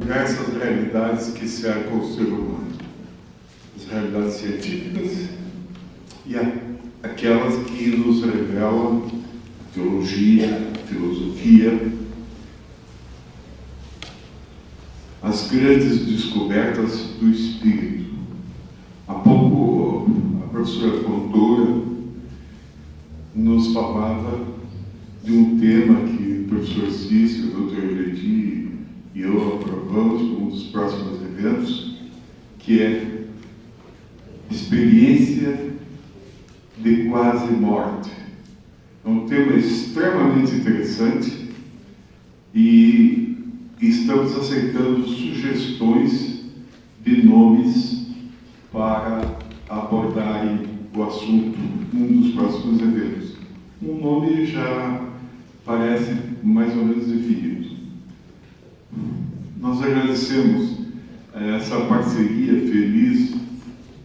Diversas realidades que cercam o ser humano, as realidades científicas e aquelas que nos revelam a teologia, a filosofia, as grandes descobertas do espírito. Há pouco a professora Fontoura nos falava de um tema que o professor Cícero, o doutor Eledi e eu aprovamos como um dos próximos eventos, que é experiência de quase morte. É um tema extremamente interessante e estamos aceitando sugestões de nomes para abordarem o assunto num dos próximos eventos. Um nome já parece mais ou menos definido. Nós agradecemos essa parceria feliz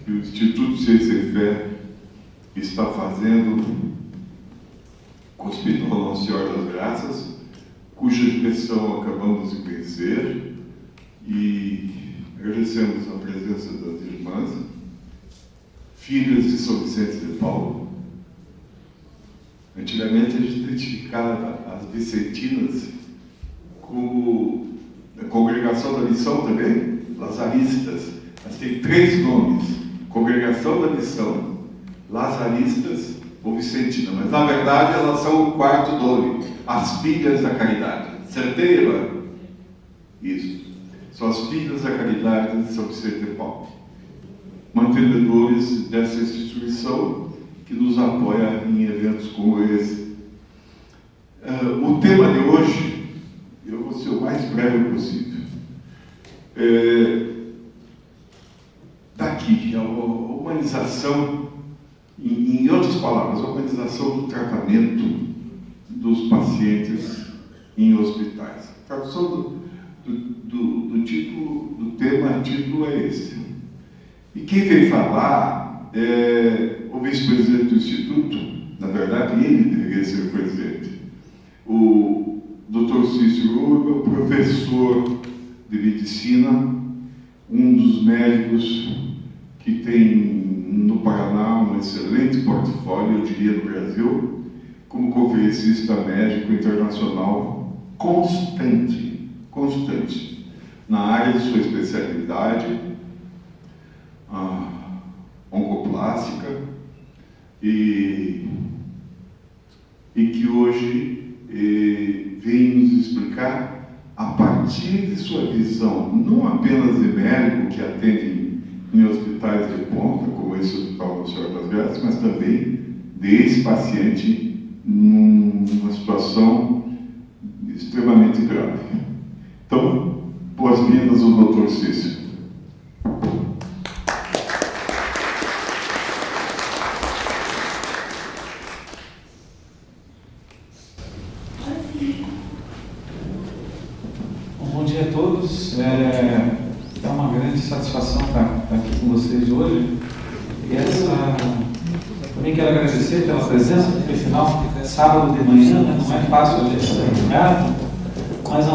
que o Instituto Ciência e Fé está fazendo com o Hospital Nossa Senhora das Graças, cuja direção acabamos de conhecer, e agradecemos a presença das irmãs, filhas de São Vicente de Paulo. Antigamente a gente identificava as vicentinas como a Congregação da Missão também, Lazaristas. Mas tem 3 nomes: Congregação da Missão, Lazaristas ou Vicentina. Mas na verdade elas são o 4º nome, as Filhas da Caridade. Acertei, Eva? Isso. São as Filhas da Caridade de São Vicente de Paulo, mantenedores dessa instituição que nos apoia em eventos como esse. O tema de hoje, eu vou ser o mais breve possível. Daqui, a humanização, em outras palavras, a humanização do tratamento dos pacientes em hospitais. A tradução do título é esse. E quem veio falar é o vice-presidente do Instituto. Na verdade, ele deveria ser o presidente. O Dr. Cícero, professor de medicina, um dos médicos que tem no Paraná um excelente portfólio, eu diria, no Brasil, como conferencista médico internacional constante, na área de sua especialidade, oncoplástica, e que hoje vem nos explicar, a partir de sua visão, não apenas de médico que atende em hospitais de ponta, como esse Hospital Nossa Senhora das Graças, mas também de ex-paciente numa situação extremamente grave. Então, boas-vindas ao Dr. Cícero. Bom dia a todos. É uma grande satisfação estar aqui com vocês hoje. E também quero agradecer pela presença, porque afinal, sábado de manhã, né, não é fácil a gente sair de casa, mas a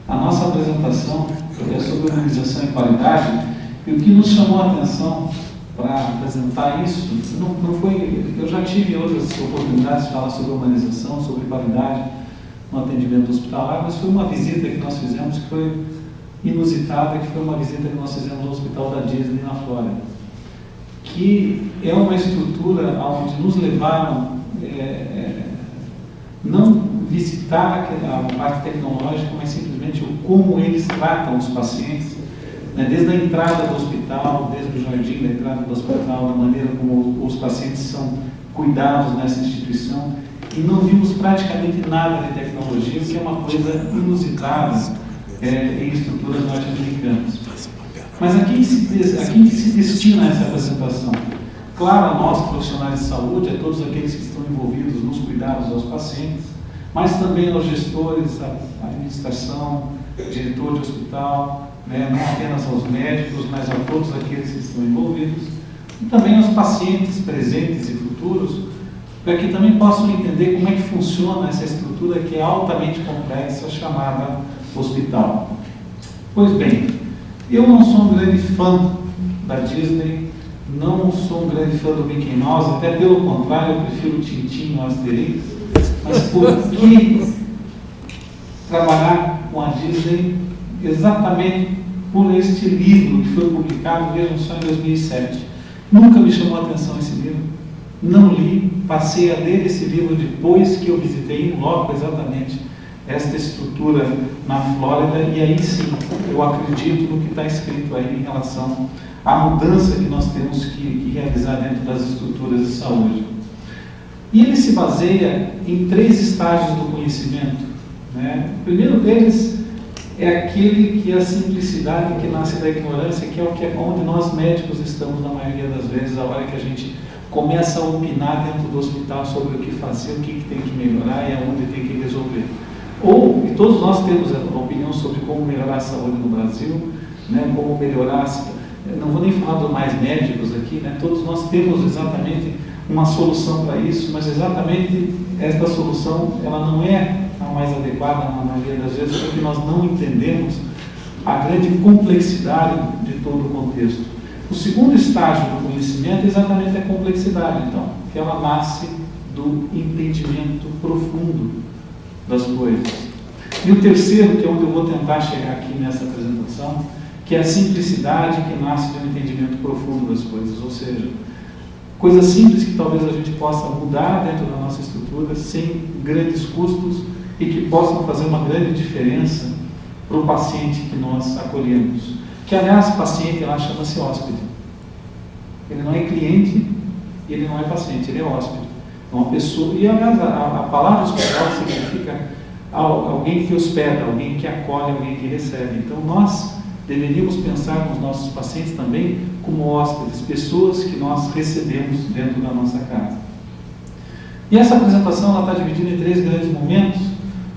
nossa apresentação é sobre humanização e qualidade, e o que nos chamou a atenção para apresentar isso, não foi, eu já tive outras oportunidades de falar sobre humanização, sobre qualidade no atendimento hospitalar, mas foi uma visita que nós fizemos que foi inusitada, que foi uma visita que nós fizemos no Hospital da Disney na Flórida, que é uma estrutura onde nos levaram não visitar a parte tecnológica, mas simplesmente o como eles tratam os pacientes, né, desde a entrada do hospital, desde o jardim da entrada do hospital, da maneira como os pacientes são cuidados nessa instituição, e não vimos praticamente nada de tecnologia, que é uma coisa inusitada em estruturas norte-americanas. Mas a quem se destina essa apresentação? claro, a nós, profissionais de saúde, a todos aqueles que estão envolvidos nos cuidados aos pacientes, mas também aos gestores, à administração, diretor de hospital, né, não apenas aos médicos, mas a todos aqueles que estão envolvidos, e também aos pacientes presentes e futuros, para que também possam entender como é que funciona essa estrutura que é altamente complexa, chamada hospital. Pois bem, eu não sou um grande fã da Disney, não sou um grande fã do Mickey Mouse, até pelo contrário, eu prefiro o Tintin ou Asterix, mas por que trabalhar com a Disney exatamente por este livro que foi publicado, vejam só, em 2007. Nunca me chamou a atenção esse livro, não li, passei a ler esse livro depois que eu visitei em loco exatamente esta estrutura na Flórida, e aí sim, eu acredito no que está escrito aí em relação à mudança que nós temos que realizar dentro das estruturas de saúde. E ele se baseia em 3 estágios do conhecimento, né? O primeiro deles é aquele que é a simplicidade que nasce da ignorância, que é onde nós médicos estamos na maioria das vezes, a hora que a gente começa a opinar dentro do hospital sobre o que fazer, o que tem que melhorar e aonde tem que resolver. E todos nós temos a opinião sobre como melhorar a saúde no Brasil, né, como melhorar, não vou nem falar dos mais médicos aqui, né, todos nós temos exatamente uma solução para isso, mas exatamente esta solução, ela não é a mais adequada na maioria das vezes, porque nós não entendemos a grande complexidade de todo o contexto. O segundo estágio do conhecimento é exatamente a complexidade, então, que ela nasce do entendimento profundo das coisas. E o terceiro, que é onde eu vou tentar chegar aqui nessa apresentação, que é a simplicidade que nasce de um entendimento profundo das coisas, ou seja, coisas simples que talvez a gente possa mudar dentro da nossa estrutura sem grandes custos e que possam fazer uma grande diferença para o paciente que nós acolhemos. Que, aliás, o paciente lá chama-se hóspede. Ele não é cliente, ele não é paciente, ele é hóspede. É uma pessoa, e aliás, a palavra hospital significa alguém que hospeda, alguém que acolhe, alguém que recebe. Então, nós deveríamos pensar nos nossos pacientes também como hóspedes, pessoas que nós recebemos dentro da nossa casa. E essa apresentação está dividida em 3 grandes momentos.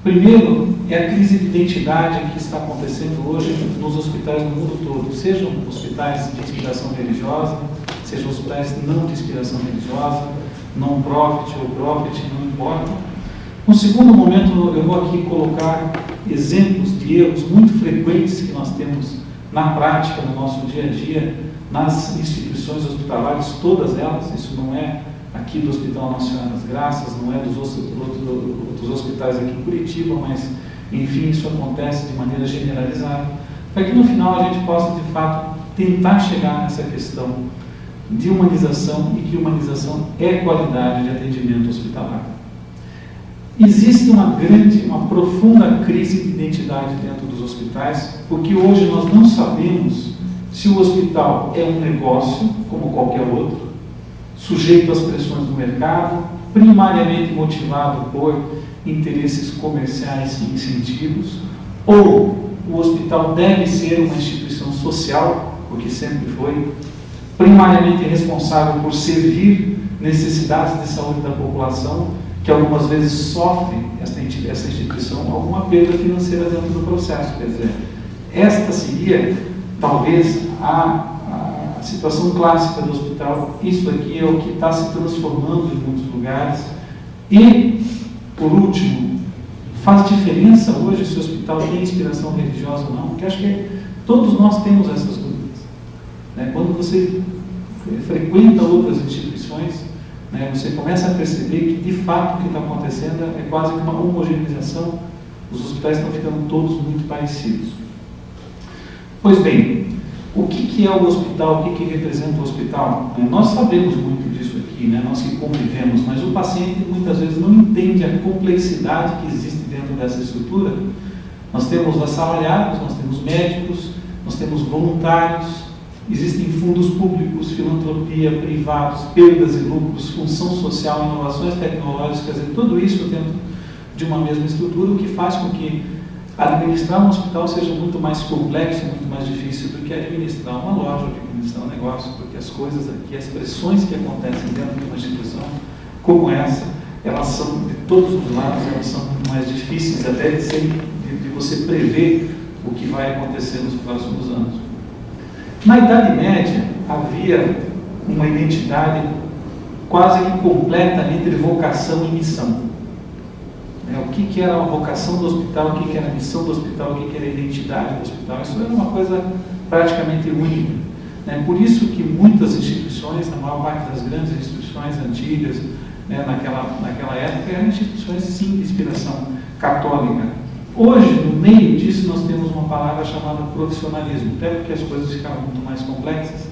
Primeiro, é a crise de identidade que está acontecendo hoje nos hospitais do mundo todo, sejam hospitais de inspiração religiosa, sejam hospitais não de inspiração religiosa, non-profit ou profit, não importa. No segundo momento, eu vou aqui colocar exemplos de erros muito frequentes que nós temos na prática, no nosso dia a dia, nas instituições hospitalares, todas elas. Isso não é aqui do Hospital Nossa Senhora das Graças, não é dos outros hospitais aqui em Curitiba, mas, enfim, isso acontece de maneira generalizada, para que no final a gente possa, de fato, tentar chegar nessa questão de humanização, e que humanização é qualidade de atendimento hospitalar. Existe uma profunda crise de identidade dentro dos hospitais, porque hoje nós não sabemos se o hospital é um negócio, como qualquer outro, sujeito às pressões do mercado, primariamente motivado por interesses comerciais e incentivos, ou o hospital deve ser uma instituição social, porque sempre foi, primariamente responsável por servir necessidades de saúde da população, que algumas vezes sofre essa instituição alguma perda financeira dentro do processo. Quer dizer, esta seria talvez a situação clássica do hospital. Isso aqui é o que está se transformando em muitos lugares. E, por último, faz diferença hoje se o hospital tem inspiração religiosa ou não? Porque acho que todos nós temos essas dúvidas, né? Quando você frequenta outras instituições, né, você começa a perceber que, de fato, o que está acontecendo é quase que uma homogeneização. Os hospitais estão ficando todos muito parecidos. Pois bem, o que é o hospital? O que representa o hospital? Nós sabemos muito disso aqui, né, nós que convivemos, mas o paciente muitas vezes não entende a complexidade que existe dentro dessa estrutura. Nós temos assalariados, nós temos médicos, nós temos voluntários, existem fundos públicos, filantropia, privados, perdas e lucros, função social, inovações tecnológicas, e tudo isso dentro de uma mesma estrutura, o que faz com que administrar um hospital seja muito mais complexo, muito mais difícil do que administrar uma loja, do que administrar um negócio, porque as coisas aqui, as pressões que acontecem dentro de uma instituição como essa, elas são, de todos os lados, elas são muito mais difíceis até de você prever o que vai acontecer nos próximos anos. Na Idade Média, havia uma identidade quase que completa entre vocação e missão. O que era a vocação do hospital, o que era a missão do hospital, o que era a identidade do hospital. Isso era uma coisa praticamente única. Por isso que muitas instituições, a maior parte das grandes instituições antigas, naquela época, eram instituições, sim, de inspiração católica. Hoje, no meio disso, nós temos uma palavra chamada profissionalismo, até porque as coisas ficaram muito mais complexas.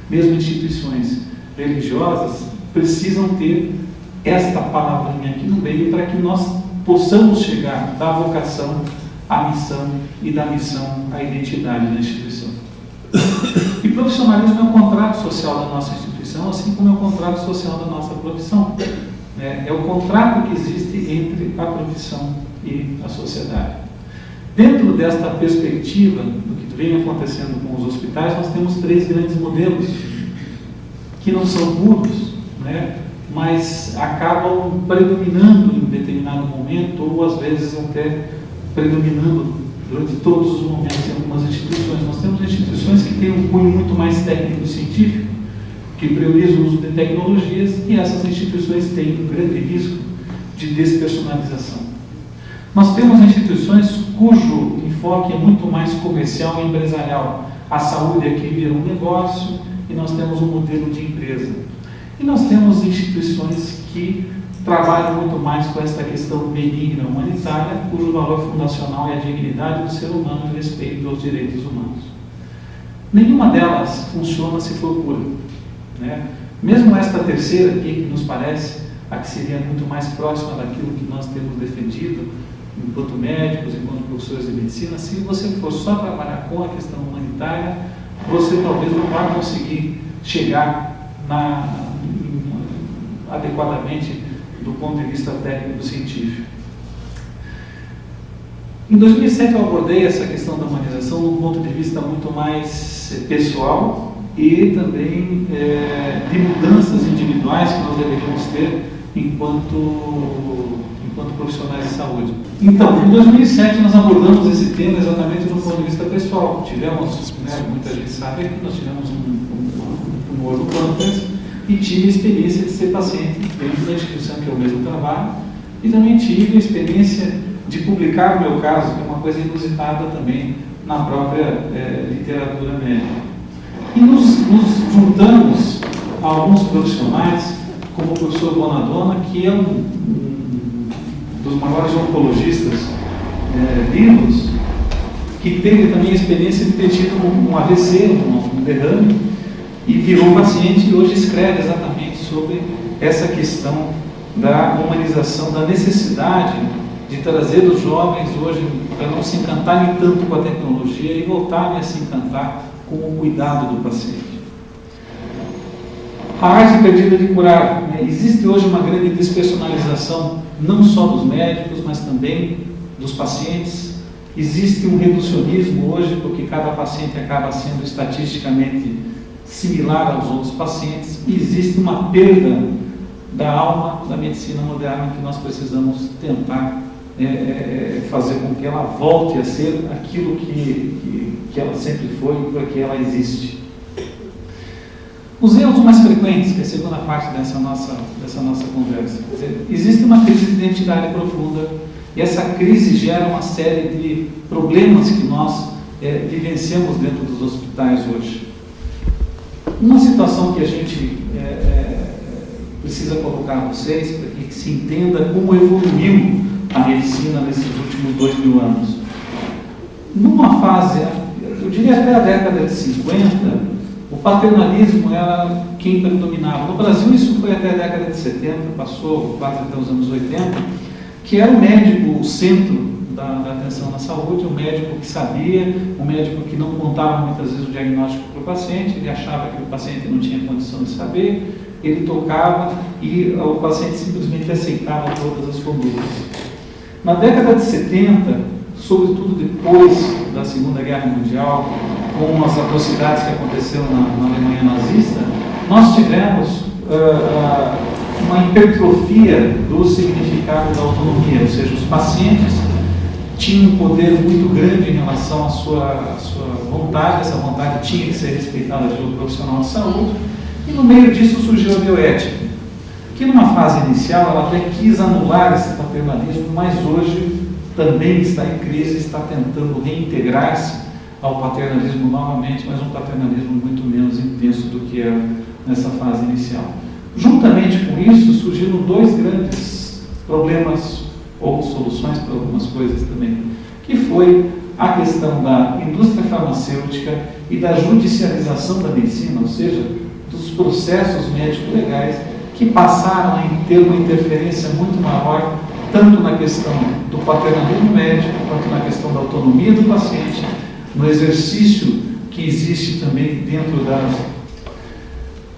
Mesmo instituições religiosas precisam ter esta palavrinha aqui no meio para que nós possamos chegar da vocação à missão e da missão à identidade da instituição. E profissionalismo é o contrato social da nossa instituição, assim como é o contrato social da nossa profissão. É o contrato que existe entre a profissão e a sociedade. Dentro desta perspectiva do que vem acontecendo com os hospitais, nós temos 3 grandes modelos que não são puros, mas acabam predominando em determinado momento, ou às vezes até predominando durante todos os momentos em algumas instituições. Nós temos instituições que têm um cunho muito mais técnico-científico, que priorizam o uso de tecnologias, e essas instituições têm um grande risco de despersonalização. Nós temos instituições cujo enfoque é muito mais comercial e empresarial. A saúde aqui vira um negócio e nós temos um modelo de empresa. E nós temos instituições que trabalham muito mais com esta questão benigna humanitária, cujo valor fundacional é a dignidade do ser humano e o respeito aos direitos humanos. Nenhuma delas funciona se for pura. Mesmo esta terceira aqui, que nos parece a que seria muito mais próxima daquilo que nós temos defendido, enquanto médicos, enquanto professores de medicina, se você for só trabalhar com a questão humanitária, você talvez não vá conseguir chegar adequadamente do ponto de vista técnico-científico. Em 2007 eu abordei essa questão da humanização de um ponto de vista muito mais pessoal e também de mudanças individuais que nós deveríamos ter enquanto profissionais de saúde. Então, em 2007 nós abordamos esse tema exatamente do ponto de vista pessoal. Tivemos, muita gente sabe que nós tivemos um tumor no pâncreas e tive a experiência de ser paciente dentro da instituição que eu mesmo trabalho, e também tive a experiência de publicar o meu caso, que é uma coisa inusitada também na própria literatura médica. E nos juntamos a alguns profissionais, como o professor Bonadonna, que é um dos maiores oncologistas vivos, que teve também a experiência de ter tido um AVC, um derrame, e virou paciente e hoje escreve exatamente sobre essa questão da humanização, da necessidade de trazer os jovens hoje para não se encantarem tanto com a tecnologia e voltarem a se encantar com o cuidado do paciente. A arte perdida de curar. Existe hoje uma grande despersonalização, não só dos médicos, mas também dos pacientes. Existe um reducionismo hoje, porque cada paciente acaba sendo estatisticamente similar aos outros pacientes, e existe uma perda da alma da medicina moderna que nós precisamos tentar fazer com que ela volte a ser aquilo que ela sempre foi e para que ela existe. Os erros mais frequentes, que é a segunda parte dessa nossa conversa. Quer dizer, existe uma crise de identidade profunda e essa crise gera uma série de problemas que nós vivenciamos dentro dos hospitais hoje. Uma situação que a gente precisa colocar a vocês para que se entenda como evoluiu a medicina nesses últimos 2000 anos. Numa fase, eu diria até a década de 50, o paternalismo era quem predominava. No Brasil isso foi até a década de 70, passou quase até os anos 80, que era o médico o centro da atenção na saúde, o médico que sabia, o médico que não contava muitas vezes o diagnóstico para o paciente, ele achava que o paciente não tinha condição de saber, ele tocava e o paciente simplesmente aceitava todas as condutas. Na década de 70 sobretudo depois da Segunda Guerra Mundial, com as atrocidades que aconteceram na Alemanha nazista, nós tivemos uma hipertrofia do significado da autonomia, ou seja, os pacientes tinham um poder muito grande em relação à sua vontade, essa vontade tinha que ser respeitada pelo profissional de saúde, e no meio disso surgiu a bioética, que numa fase inicial ela até quis anular esse paternalismo, mas hoje também está em crise, está tentando reintegrar-se ao paternalismo novamente, mas um paternalismo muito menos intenso do que era nessa fase inicial. Juntamente com isso, surgiram dois grandes problemas ou soluções para algumas coisas também, que foi a questão da indústria farmacêutica e da judicialização da medicina, ou seja, dos processos médico-legais, que passaram a ter uma interferência muito maior, tanto na questão do paternalismo médico, quanto na questão da autonomia do paciente, no exercício que existe também dentro das...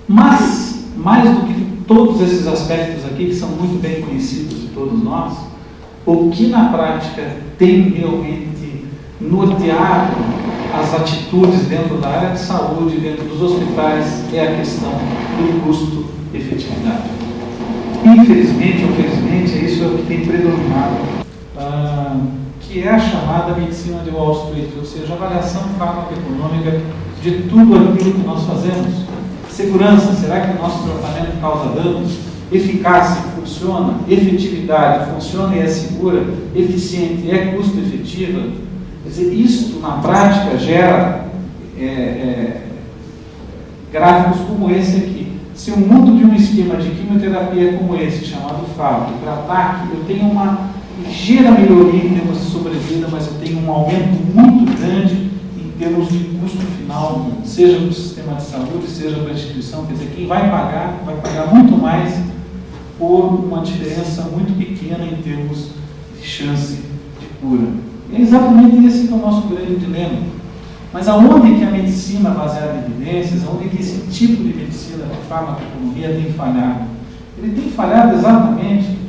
Mas, mais do que todos esses aspectos aqui, que são muito bem conhecidos de todos nós, o que na prática tem realmente norteado as atitudes dentro da área de saúde, dentro dos hospitais, é a questão do custo-efetividade. Infelizmente ou felizmente, isso é o que tem predominado, que é a chamada medicina de Wall Street, ou seja, a avaliação farmacoeconômica de tudo aquilo que nós fazemos. Segurança, será que o nosso tratamento causa danos? Eficácia, funciona? Efetividade, funciona e é segura? Eficiente, é custo-efetiva? Quer dizer, isto na prática gera gráficos como esse aqui. Se eu mudo de um esquema de quimioterapia como esse, chamado FAP, para ataque, eu tenho uma ligeira melhoria em termos de sobrevida, mas eu tenho um aumento muito grande em termos de custo final, seja para o sistema de saúde, seja para a instituição. Quer dizer, quem vai pagar muito mais por uma diferença muito pequena em termos de chance de cura. É exatamente esse que é o nosso grande dilema. Mas aonde que a medicina baseada em evidências, aonde que esse tipo de medicina de farmacoeconomia tem falhado? Ele tem falhado exatamente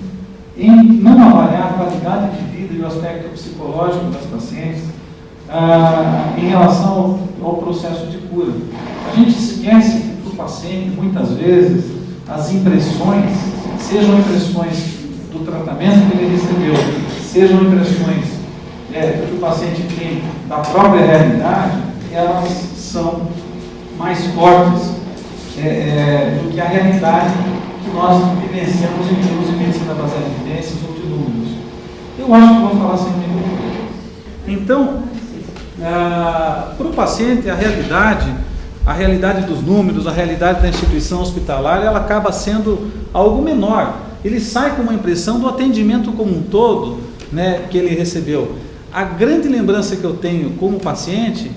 em não avaliar a qualidade de vida e o aspecto psicológico das pacientes em relação ao processo de cura. A gente esquece que para o paciente, muitas vezes, as impressões, sejam impressões do tratamento que ele recebeu, sejam impressões que o paciente tem da própria realidade, elas são mais fortes do que a realidade que nós vivenciamos em termos de medicina baseada em evidências ou de números. Eu acho que vou falar sem microfone. Então, para o paciente, a realidade dos números, a realidade da instituição hospitalar, ela acaba sendo algo menor. Ele sai com uma impressão do atendimento como um todo, né, que ele recebeu. A grande lembrança que eu tenho como paciente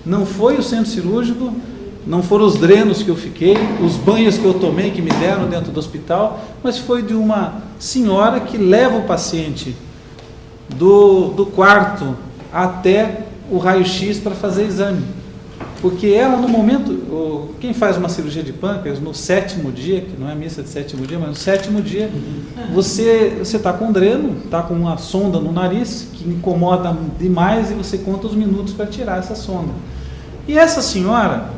não foi o centro cirúrgico, não foram os drenos que eu fiquei, os banhos que eu tomei, que me deram dentro do hospital, mas foi de uma senhora que leva o paciente do quarto até o raio-x para fazer exame. Porque ela, no momento, quem faz uma cirurgia de pâncreas, no 7º dia, que não é missa de 7º dia, mas no 7º dia, você está com dreno, está com uma sonda no nariz, que incomoda demais, e você conta os minutos para tirar essa sonda. E essa senhora,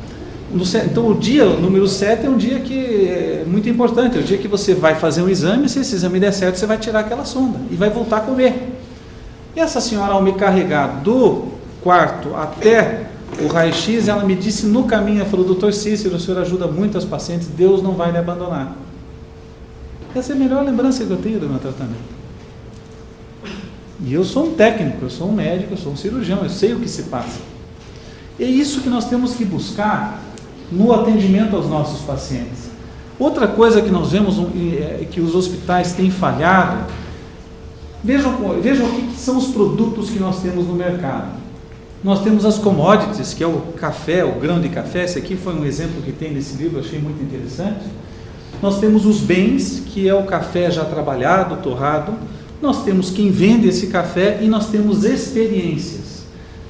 então o dia, o número 7 é um dia que é muito importante, é o dia que você vai fazer um exame, se esse exame der certo, você vai tirar aquela sonda e vai voltar a comer. E essa senhora, ao me carregar do quarto até o raio-x, ela me disse no caminho, ela falou: doutor Cícero, o senhor ajuda muito as pacientes, Deus não vai lhe abandonar. Essa é a melhor lembrança que eu tenho do meu tratamento. E eu sou um técnico, eu sou um médico, eu sou um cirurgião, eu sei o que se passa. É isso que nós temos que buscar no atendimento aos nossos pacientes. Outra coisa que nós vemos que os hospitais têm falhado, vejam o que são os produtos que nós temos no mercado. Nós temos as commodities, que é o café, o grão de café. Esse aqui foi um exemplo que tem nesse livro, eu achei muito interessante. Nós temos os bens, que é o café já trabalhado, torrado. Nós temos quem vende esse café e nós temos experiências.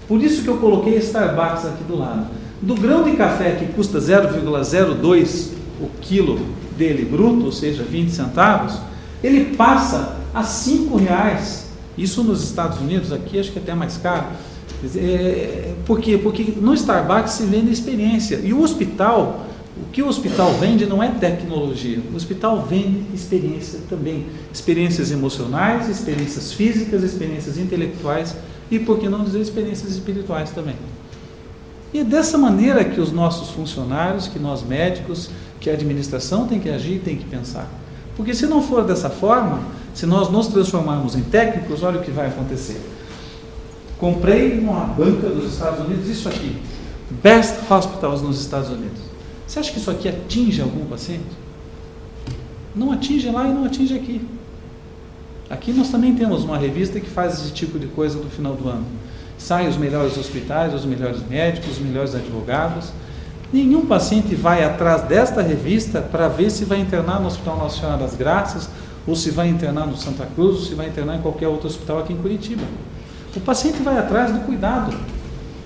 Por isso que eu coloquei Starbucks aqui do lado. Do grão de café, que custa 0,02 o quilo dele bruto, ou seja, 20 centavos, ele passa a R$ 5,00 Isso nos Estados Unidos, aqui acho que é até mais caro. Por quê? Porque no Starbucks se vende experiência. E o hospital, o que o hospital vende não é tecnologia. O hospital vende experiência também. Experiências emocionais, experiências físicas, experiências intelectuais e, por que não dizer, experiências espirituais também. E é dessa maneira que os nossos funcionários, que nós médicos, que a administração tem que agir, tem que pensar. Porque se não for dessa forma, se nós nos transformarmos em técnicos, olha o que vai acontecer. Comprei numa banca dos Estados Unidos isso aqui, Best Hospitals nos Estados Unidos. Você acha que isso aqui atinge algum paciente? Não atinge lá e não atinge aqui. Aqui nós também temos uma revista que faz esse tipo de coisa no final do ano. Saem os melhores hospitais, os melhores médicos, os melhores advogados. Nenhum paciente vai atrás desta revista para ver se vai internar no Hospital Nossa Senhora das Graças, ou se vai internar no Santa Cruz, ou se vai internar em qualquer outro hospital aqui em Curitiba. O paciente vai atrás do cuidado.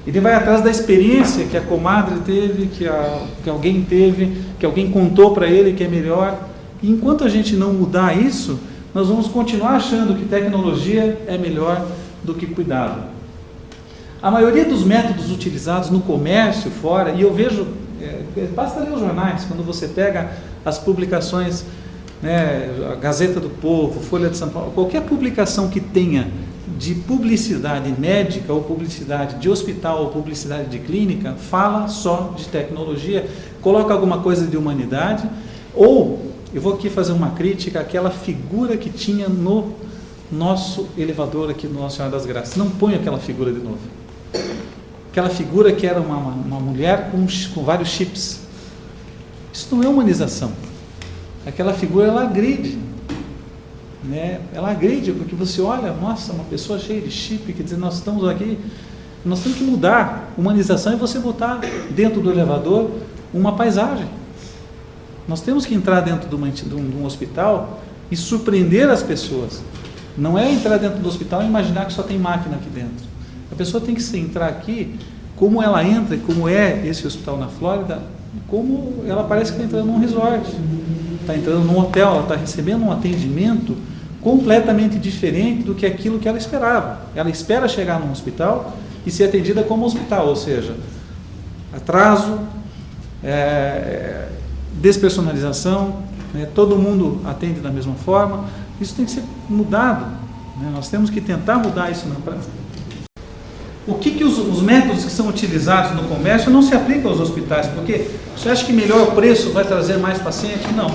Ele vai atrás da experiência que a comadre teve, que alguém teve, que alguém contou para ele que é melhor. E enquanto a gente não mudar isso, nós vamos continuar achando que tecnologia é melhor do que cuidado. A maioria dos métodos utilizados no comércio fora, e eu vejo, basta ler os jornais, quando você pega as publicações, né, a Gazeta do Povo, Folha de São Paulo, qualquer publicação que tenha de publicidade médica, ou publicidade de hospital, ou publicidade de clínica, fala só de tecnologia, coloca alguma coisa de humanidade, ou, eu vou aqui fazer uma crítica àquela figura que tinha no nosso elevador aqui no Nossa Senhora das Graças. Não põe aquela figura de novo. Aquela figura que era uma mulher com vários chips. Isso não é humanização. Aquela figura, ela agride. Né? Ela agride, porque você olha, nossa, uma pessoa cheia de chip, quer dizer, nós estamos aqui, nós temos que mudar. Humanização é você botar dentro do elevador uma paisagem. Nós temos que entrar dentro de um hospital e surpreender as pessoas. Não é entrar dentro do hospital e imaginar que só tem máquina aqui dentro. A pessoa tem que entrar aqui, como ela entra, como é esse hospital na Flórida, como ela parece que está entrando num resort, está entrando num hotel, ela está recebendo um atendimento completamente diferente do que aquilo que ela esperava. Ela espera chegar num hospital e ser atendida como hospital, ou seja, atraso, despersonalização, né, todo mundo atende da mesma forma. Isso tem que ser mudado, né? Nós temos que tentar mudar isso na prática. O que os métodos que são utilizados no comércio não se aplicam aos hospitais? Porque você acha que melhor preço vai trazer mais paciente? Não.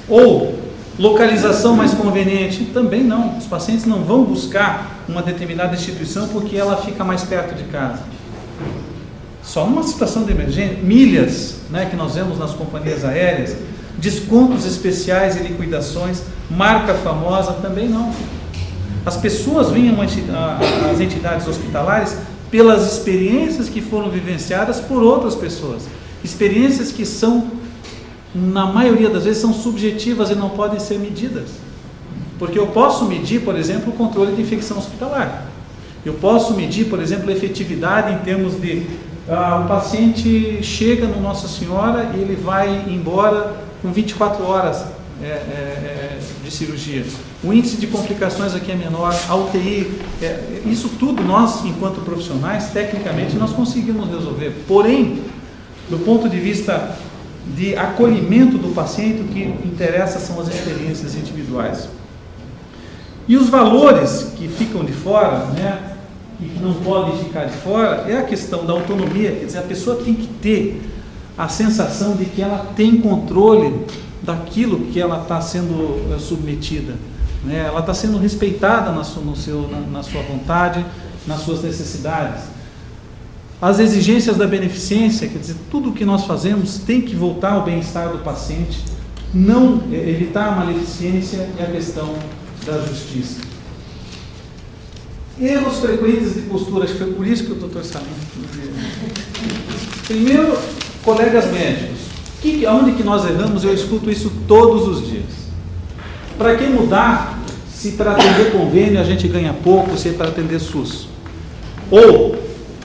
Ou localização mais conveniente? Também não. Os pacientes não vão buscar uma determinada instituição porque ela fica mais perto de casa. Só numa situação de emergência, milhas, né, que nós vemos nas companhias aéreas, descontos especiais e liquidações, marca famosa, também não. As pessoas vêm às entidades hospitalares pelas experiências que foram vivenciadas por outras pessoas. Experiências que são, na maioria das vezes, são subjetivas e não podem ser medidas. Porque eu posso medir, por exemplo, o controle de infecção hospitalar. Eu posso medir, por exemplo, a efetividade em termos de... o paciente chega no Nossa Senhora e ele vai embora com 24 horas de cirurgia. O índice de complicações aqui é menor, a UTI, isso tudo nós, enquanto profissionais, tecnicamente, nós conseguimos resolver. Porém, do ponto de vista de acolhimento do paciente, o que interessa são as experiências individuais. E os valores que ficam de fora, né, e que não podem ficar de fora, é a questão da autonomia. Quer dizer, a pessoa tem que ter a sensação de que ela tem controle daquilo que ela está sendo submetida, né? Ela está sendo respeitada na sua vontade, nas suas necessidades. As exigências da beneficência, quer dizer, tudo o que nós fazemos tem que voltar ao bem-estar do paciente, não evitar a maleficência e a questão da justiça. Erros frequentes de postura, acho que foi por isso que o doutor Salim... Primeiro, colegas médicos. Onde que nós erramos? Eu escuto isso todos os dias. Para que mudar se para atender convênio a gente ganha pouco, se é para atender SUS? Ou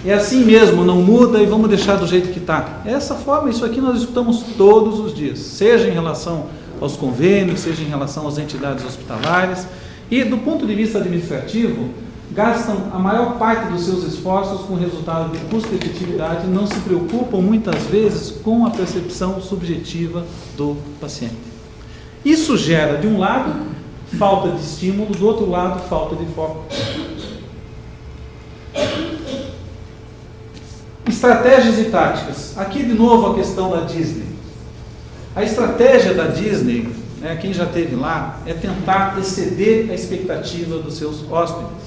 é assim mesmo, não muda e vamos deixar do jeito que está. Essa forma, isso aqui nós escutamos todos os dias, seja em relação aos convênios, seja em relação às entidades hospitalares. E do ponto de vista administrativo, gastam a maior parte dos seus esforços com resultado de custo-efetividade e não se preocupam muitas vezes com a percepção subjetiva do paciente. Isso gera, de um lado, falta de estímulo, do outro lado, falta de foco. Estratégias e táticas. Aqui de novo a questão da Disney. A estratégia da Disney, quem já esteve lá, é tentar exceder a expectativa dos seus hóspedes.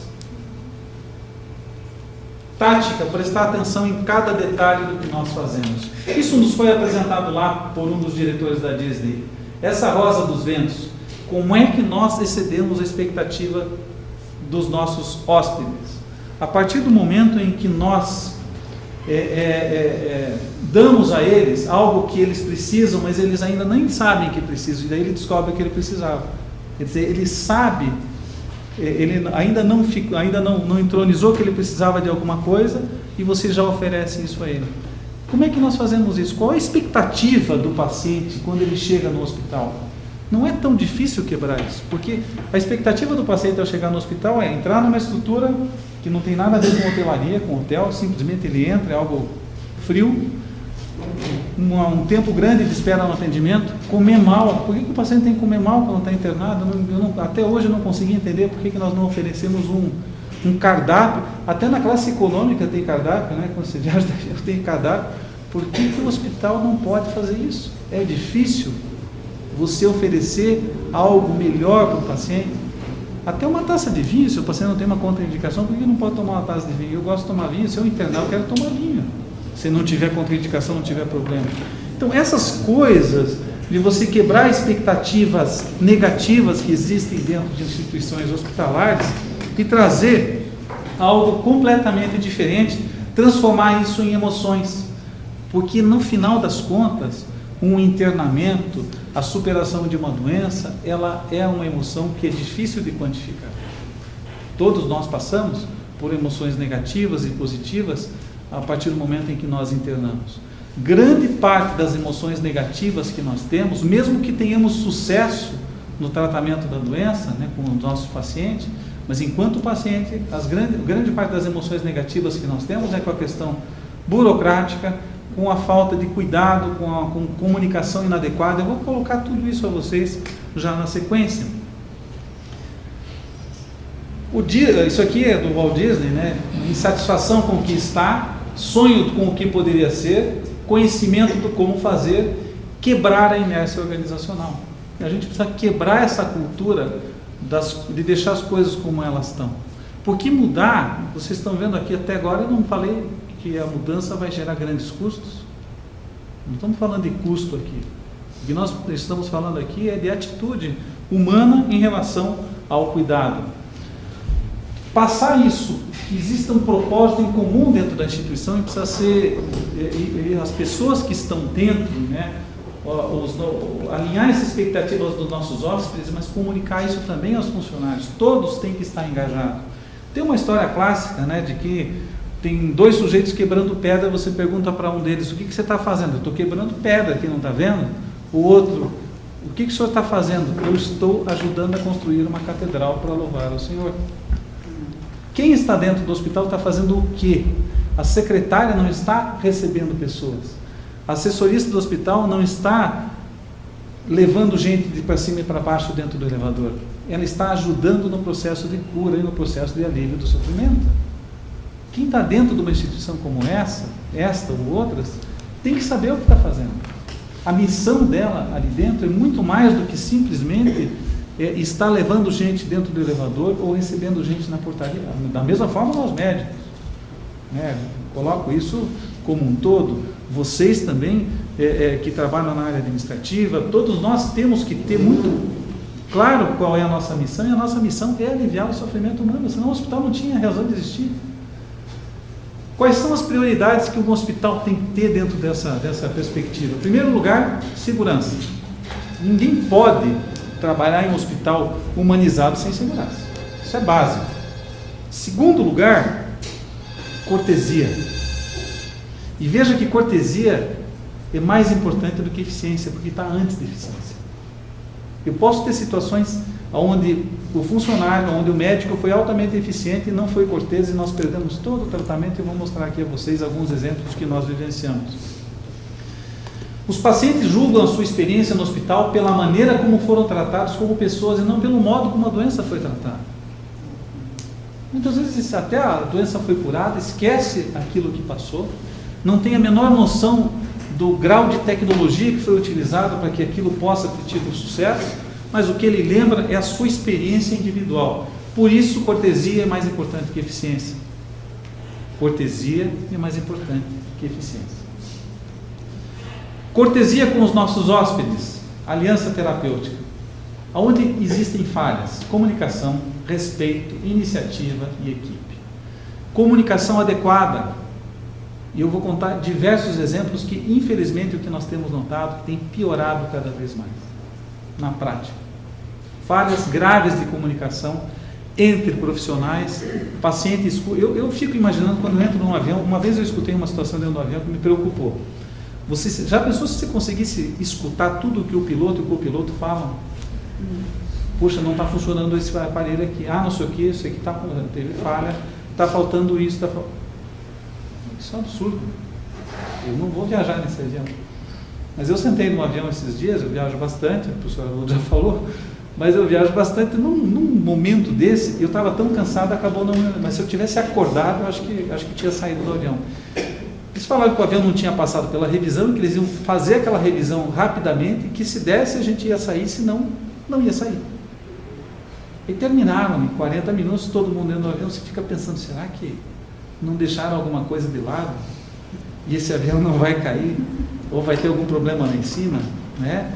Tática, prestar atenção em cada detalhe do que nós fazemos. Isso nos foi apresentado lá por um dos diretores da Disney. Essa rosa dos ventos, como é que nós excedemos a expectativa dos nossos hóspedes? A partir do momento em que nós damos a eles algo que eles precisam, mas eles ainda nem sabem que precisam, e daí ele descobre que ele precisava. Quer dizer, ele sabe, ele ainda não entronizou que ele precisava de alguma coisa, e você já oferece isso a ele. Como é que nós fazemos isso? Qual a expectativa do paciente quando ele chega no hospital? Não é tão difícil quebrar isso, porque a expectativa do paciente ao chegar no hospital é entrar numa estrutura que não tem nada a ver com hotelaria, com hotel, simplesmente ele entra, é algo frio, um tempo grande de espera no atendimento, comer mal. Por que o paciente tem que comer mal quando está internado? Até hoje eu não consegui entender por que nós não oferecemos um cardápio. Até na classe econômica tem cardápio, quando você viaja tem cardápio. Por que o hospital não pode fazer isso? É difícil você oferecer algo melhor para o paciente. Até uma taça de vinho, se o paciente não tem uma contraindicação, por que não pode tomar uma taça de vinho? Eu gosto de tomar vinho, se eu internar, eu quero tomar vinho. Se não tiver contraindicação, não tiver problema. Então, essas coisas de você quebrar expectativas negativas que existem dentro de instituições hospitalares e trazer algo completamente diferente, transformar isso em emoções. Porque, no final das contas, um internamento, a superação de uma doença, ela é uma emoção que é difícil de quantificar. Todos nós passamos por emoções negativas e positivas a partir do momento em que nós internamos. Grande parte das emoções negativas que nós temos, mesmo que tenhamos sucesso no tratamento da doença, com o nosso paciente, mas enquanto paciente, grande parte das emoções negativas que nós temos é com a questão burocrática, com a falta de cuidado, com comunicação inadequada. Eu vou colocar tudo isso a vocês já na sequência. Isso aqui é do Walt Disney, insatisfação com o que está, sonho com o que poderia ser, conhecimento do como fazer, quebrar a inércia organizacional. A gente precisa quebrar essa cultura de deixar as coisas como elas estão. Porque mudar, vocês estão vendo aqui até agora, eu não falei que a mudança vai gerar grandes custos. Não estamos falando de custo aqui. O que nós estamos falando aqui é de atitude humana em relação ao cuidado. Passar isso, que exista um propósito em comum dentro da instituição e precisa ser, as pessoas que estão dentro, alinhar essas expectativas dos nossos hóspedes, mas comunicar isso também aos funcionários. Todos têm que estar engajados. Tem uma história clássica, de que tem dois sujeitos quebrando pedra, você pergunta para um deles, o que você está fazendo? Eu estou quebrando pedra aqui, não está vendo? O outro, o que o senhor está fazendo? Eu estou ajudando a construir uma catedral para louvar ao Senhor. Quem está dentro do hospital está fazendo o quê? A secretária não está recebendo pessoas. A assessorista do hospital não está levando gente de para cima e para baixo dentro do elevador. Ela está ajudando no processo de cura e no processo de alívio do sofrimento. Quem está dentro de uma instituição como esta ou outras, tem que saber o que está fazendo. A missão dela ali dentro é muito mais do que simplesmente estar levando gente dentro do elevador ou recebendo gente na portaria. Da mesma forma nós médicos. Coloco isso como um todo. Vocês também, que trabalham na área administrativa, todos nós temos que ter muito claro qual é a nossa missão, e a nossa missão é aliviar o sofrimento humano, senão o hospital não tinha razão de existir. Quais são as prioridades que um hospital tem que ter dentro dessa perspectiva? Em primeiro lugar, segurança. Ninguém pode trabalhar em um hospital humanizado sem segurança. Isso é básico. Segundo lugar, cortesia. E veja que cortesia é mais importante do que eficiência, porque está antes de eficiência. Eu posso ter situações onde o funcionário, onde o médico foi altamente eficiente e não foi cortês e nós perdemos todo o tratamento, e vou mostrar aqui a vocês alguns exemplos que nós vivenciamos. Os pacientes julgam a sua experiência no hospital pela maneira como foram tratados como pessoas e não pelo modo como a doença foi tratada. Muitas vezes até a doença foi curada, esquece aquilo que passou, não tem a menor noção do grau de tecnologia que foi utilizado para que aquilo possa ter tido sucesso, mas o que ele lembra é a sua experiência individual. Por isso, cortesia é mais importante que eficiência. Cortesia é mais importante que eficiência. Cortesia com os nossos hóspedes, aliança terapêutica. Onde existem falhas, comunicação, respeito, iniciativa e equipe. Comunicação adequada. E eu vou contar diversos exemplos que, infelizmente, o que nós temos notado tem piorado cada vez mais, na prática. Falhas graves de comunicação entre profissionais, pacientes. Eu fico imaginando quando eu entro num avião, uma vez eu escutei uma situação dentro do avião que me preocupou. Você já pensou se você conseguisse escutar tudo o que o piloto e o copiloto falam? Puxa, não está funcionando esse aparelho aqui. Ah, não sei o que, isso aqui teve falha, está faltando isso, Isso é um absurdo. Eu não vou viajar nesse avião. Mas eu sentei num avião esses dias, eu viajo bastante, o professor Haroldo já falou, mas eu viajo bastante. Num momento desse, eu estava tão cansado, acabou não. Mas se eu tivesse acordado, eu acho que tinha saído do avião. Eles falaram que o avião não tinha passado pela revisão, que eles iam fazer aquela revisão rapidamente, que se desse a gente ia sair, senão não ia sair. E terminaram em 40 minutos, todo mundo dentro do avião. Você fica pensando, será que não deixaram alguma coisa de lado? E esse avião não vai cair? Ou vai ter algum problema lá em cima? Né?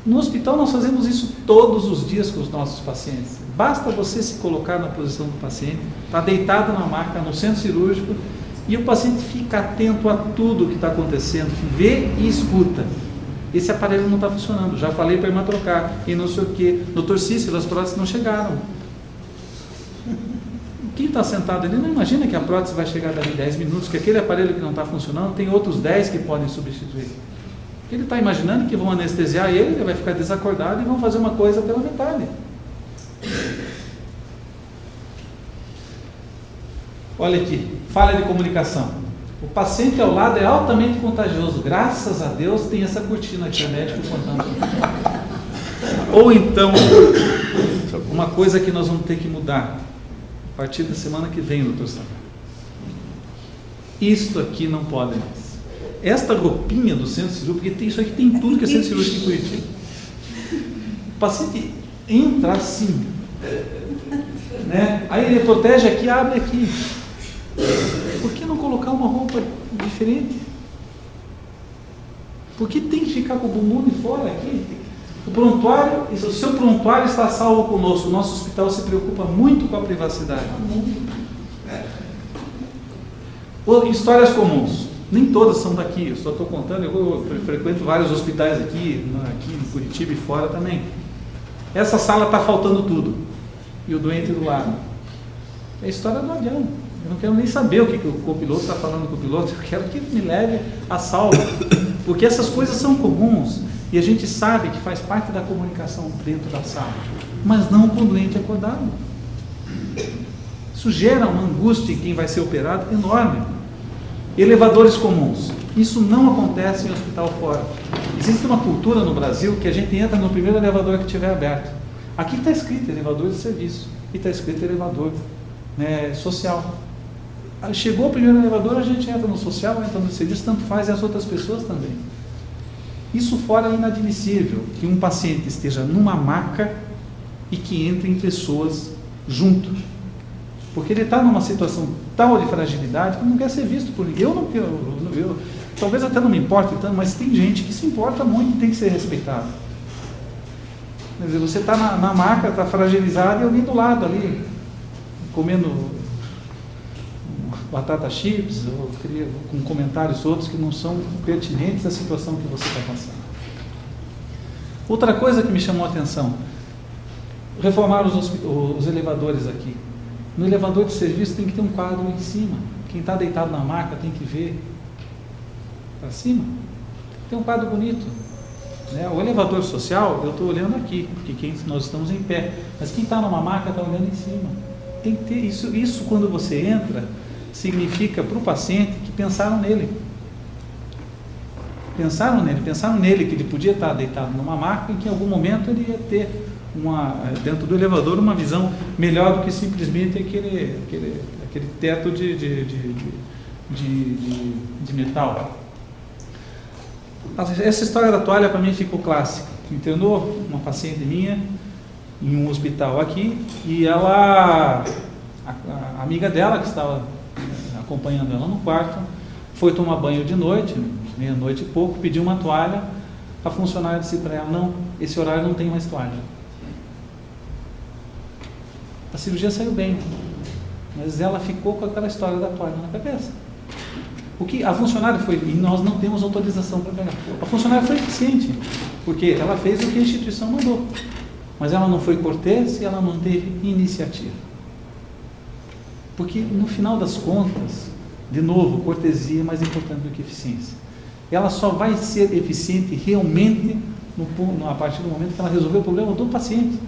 No hospital nós fazemos isso todos os dias com os nossos pacientes. Basta você se colocar na posição do paciente, está deitado na maca, no centro cirúrgico, e o paciente fica atento a tudo o que está acontecendo, vê e escuta. Esse aparelho não está funcionando, já falei para irmã trocar, e não sei o que. Doutor Cícero, as próteses não chegaram. Quem está sentado ali não imagina que a prótese vai chegar dali 10 minutos, que aquele aparelho que não está funcionando tem outros 10 que podem substituir. Ele está imaginando que vão anestesiar ele vai ficar desacordado e vão fazer uma coisa pela metade. Olha aqui, falha de comunicação. O paciente ao lado é altamente contagioso. Graças a Deus tem essa cortina aqui, o médico contando. Ou então, uma coisa que nós vamos ter que mudar a partir da semana que vem, doutor Sá. Isto aqui não pode mais. Esta roupinha do centro cirúrgico, porque isso aqui tem tudo que é centro cirúrgico em Curitiba. O paciente entra assim, né? Aí ele protege aqui, abre aqui. Por que não colocar uma roupa diferente? Por que tem que ficar com o bumbum de fora aqui? O prontuário, o seu prontuário está salvo conosco. O nosso hospital se preocupa muito com a privacidade. Histórias comuns. Nem todas são daqui, eu só estou contando. Eu frequento vários hospitais aqui em Curitiba e fora também. Essa sala está faltando tudo. E o doente do lado. É a história do avião. Eu não quero nem saber o que o copiloto está falando com o piloto. Eu quero que ele me leve a salvo. Porque essas coisas são comuns. E a gente sabe que faz parte da comunicação dentro da sala. Mas não com o doente acordado. Isso gera uma angústia em quem vai ser operado enorme. Elevadores comuns. Isso não acontece em hospital fora. Existe uma cultura no Brasil que a gente entra no primeiro elevador que estiver aberto. Aqui está escrito elevador de serviço. E está escrito elevador, né, social. Chegou o primeiro elevador, a gente entra no social, entra no serviço, tanto faz, e as outras pessoas também. Isso fora é inadmissível, que um paciente esteja numa maca e que entrem pessoas junto. Porque ele está numa situação tal de fragilidade que não quer ser visto por ninguém. Eu talvez até não me importe tanto, mas tem gente que se importa muito e tem que ser respeitado. Quer dizer, você está na maca, está fragilizado e alguém do lado ali, comendo batata chips, ou com comentários outros que não são pertinentes à situação que você está passando. Outra coisa que me chamou a atenção, reformar os elevadores aqui. No elevador de serviço tem que ter um quadro em cima. Quem está deitado na maca tem que ver para cima. Tem um quadro bonito. Né? O elevador social, eu estou olhando aqui, porque nós estamos em pé, mas quem está numa maca está olhando em cima. Tem que ter isso. Isso, quando você entra, significa para o paciente que pensaram nele. Pensaram nele que ele podia estar deitado numa maca e que em algum momento ele ia ter dentro do elevador uma visão melhor do que simplesmente aquele teto de metal. Essa história da toalha para mim ficou clássica. Internou uma paciente minha em um hospital aqui e a amiga dela que estava acompanhando ela no quarto foi tomar banho de noite, meia-noite e pouco, pediu uma toalha. A funcionária disse para ela: não, esse horário não tem mais toalha. A cirurgia saiu bem, mas ela ficou com aquela história da toalha na cabeça. O que a funcionária foi, e nós não temos autorização para pegar. A funcionária foi eficiente, porque ela fez o que a instituição mandou, mas ela não foi cortês e ela não teve iniciativa. Porque no final das contas, de novo, cortesia é mais importante do que eficiência. Ela só vai ser eficiente realmente a partir do momento que ela resolver o problema do paciente.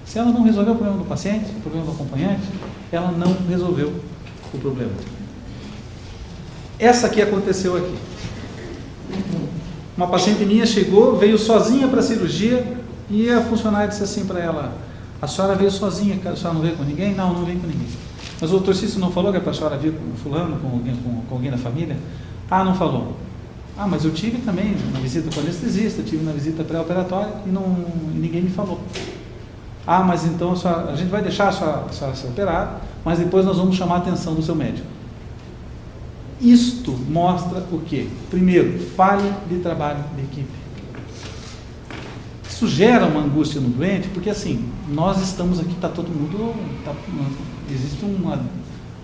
Se ela não resolver o problema do paciente, o problema do acompanhante, ela não resolveu o problema. Essa aqui aconteceu aqui. Uma paciente minha chegou, veio sozinha para a cirurgia e a funcionária disse assim para ela: a senhora veio sozinha, a senhora não veio com ninguém? Não, não veio com ninguém. Mas o doutor Cícero não falou que a senhora veio com fulano, com alguém da família? Ah, não falou. Ah, mas eu tive também na visita com o anestesista, tive na visita pré-operatória e ninguém me falou. Ah, mas então a gente vai deixar a senhora ser operada, mas depois nós vamos chamar a atenção do seu médico. Isto mostra o quê? Primeiro, falha de trabalho de equipe. Isso gera uma angústia no doente, porque assim, nós estamos aqui, está todo mundo, existe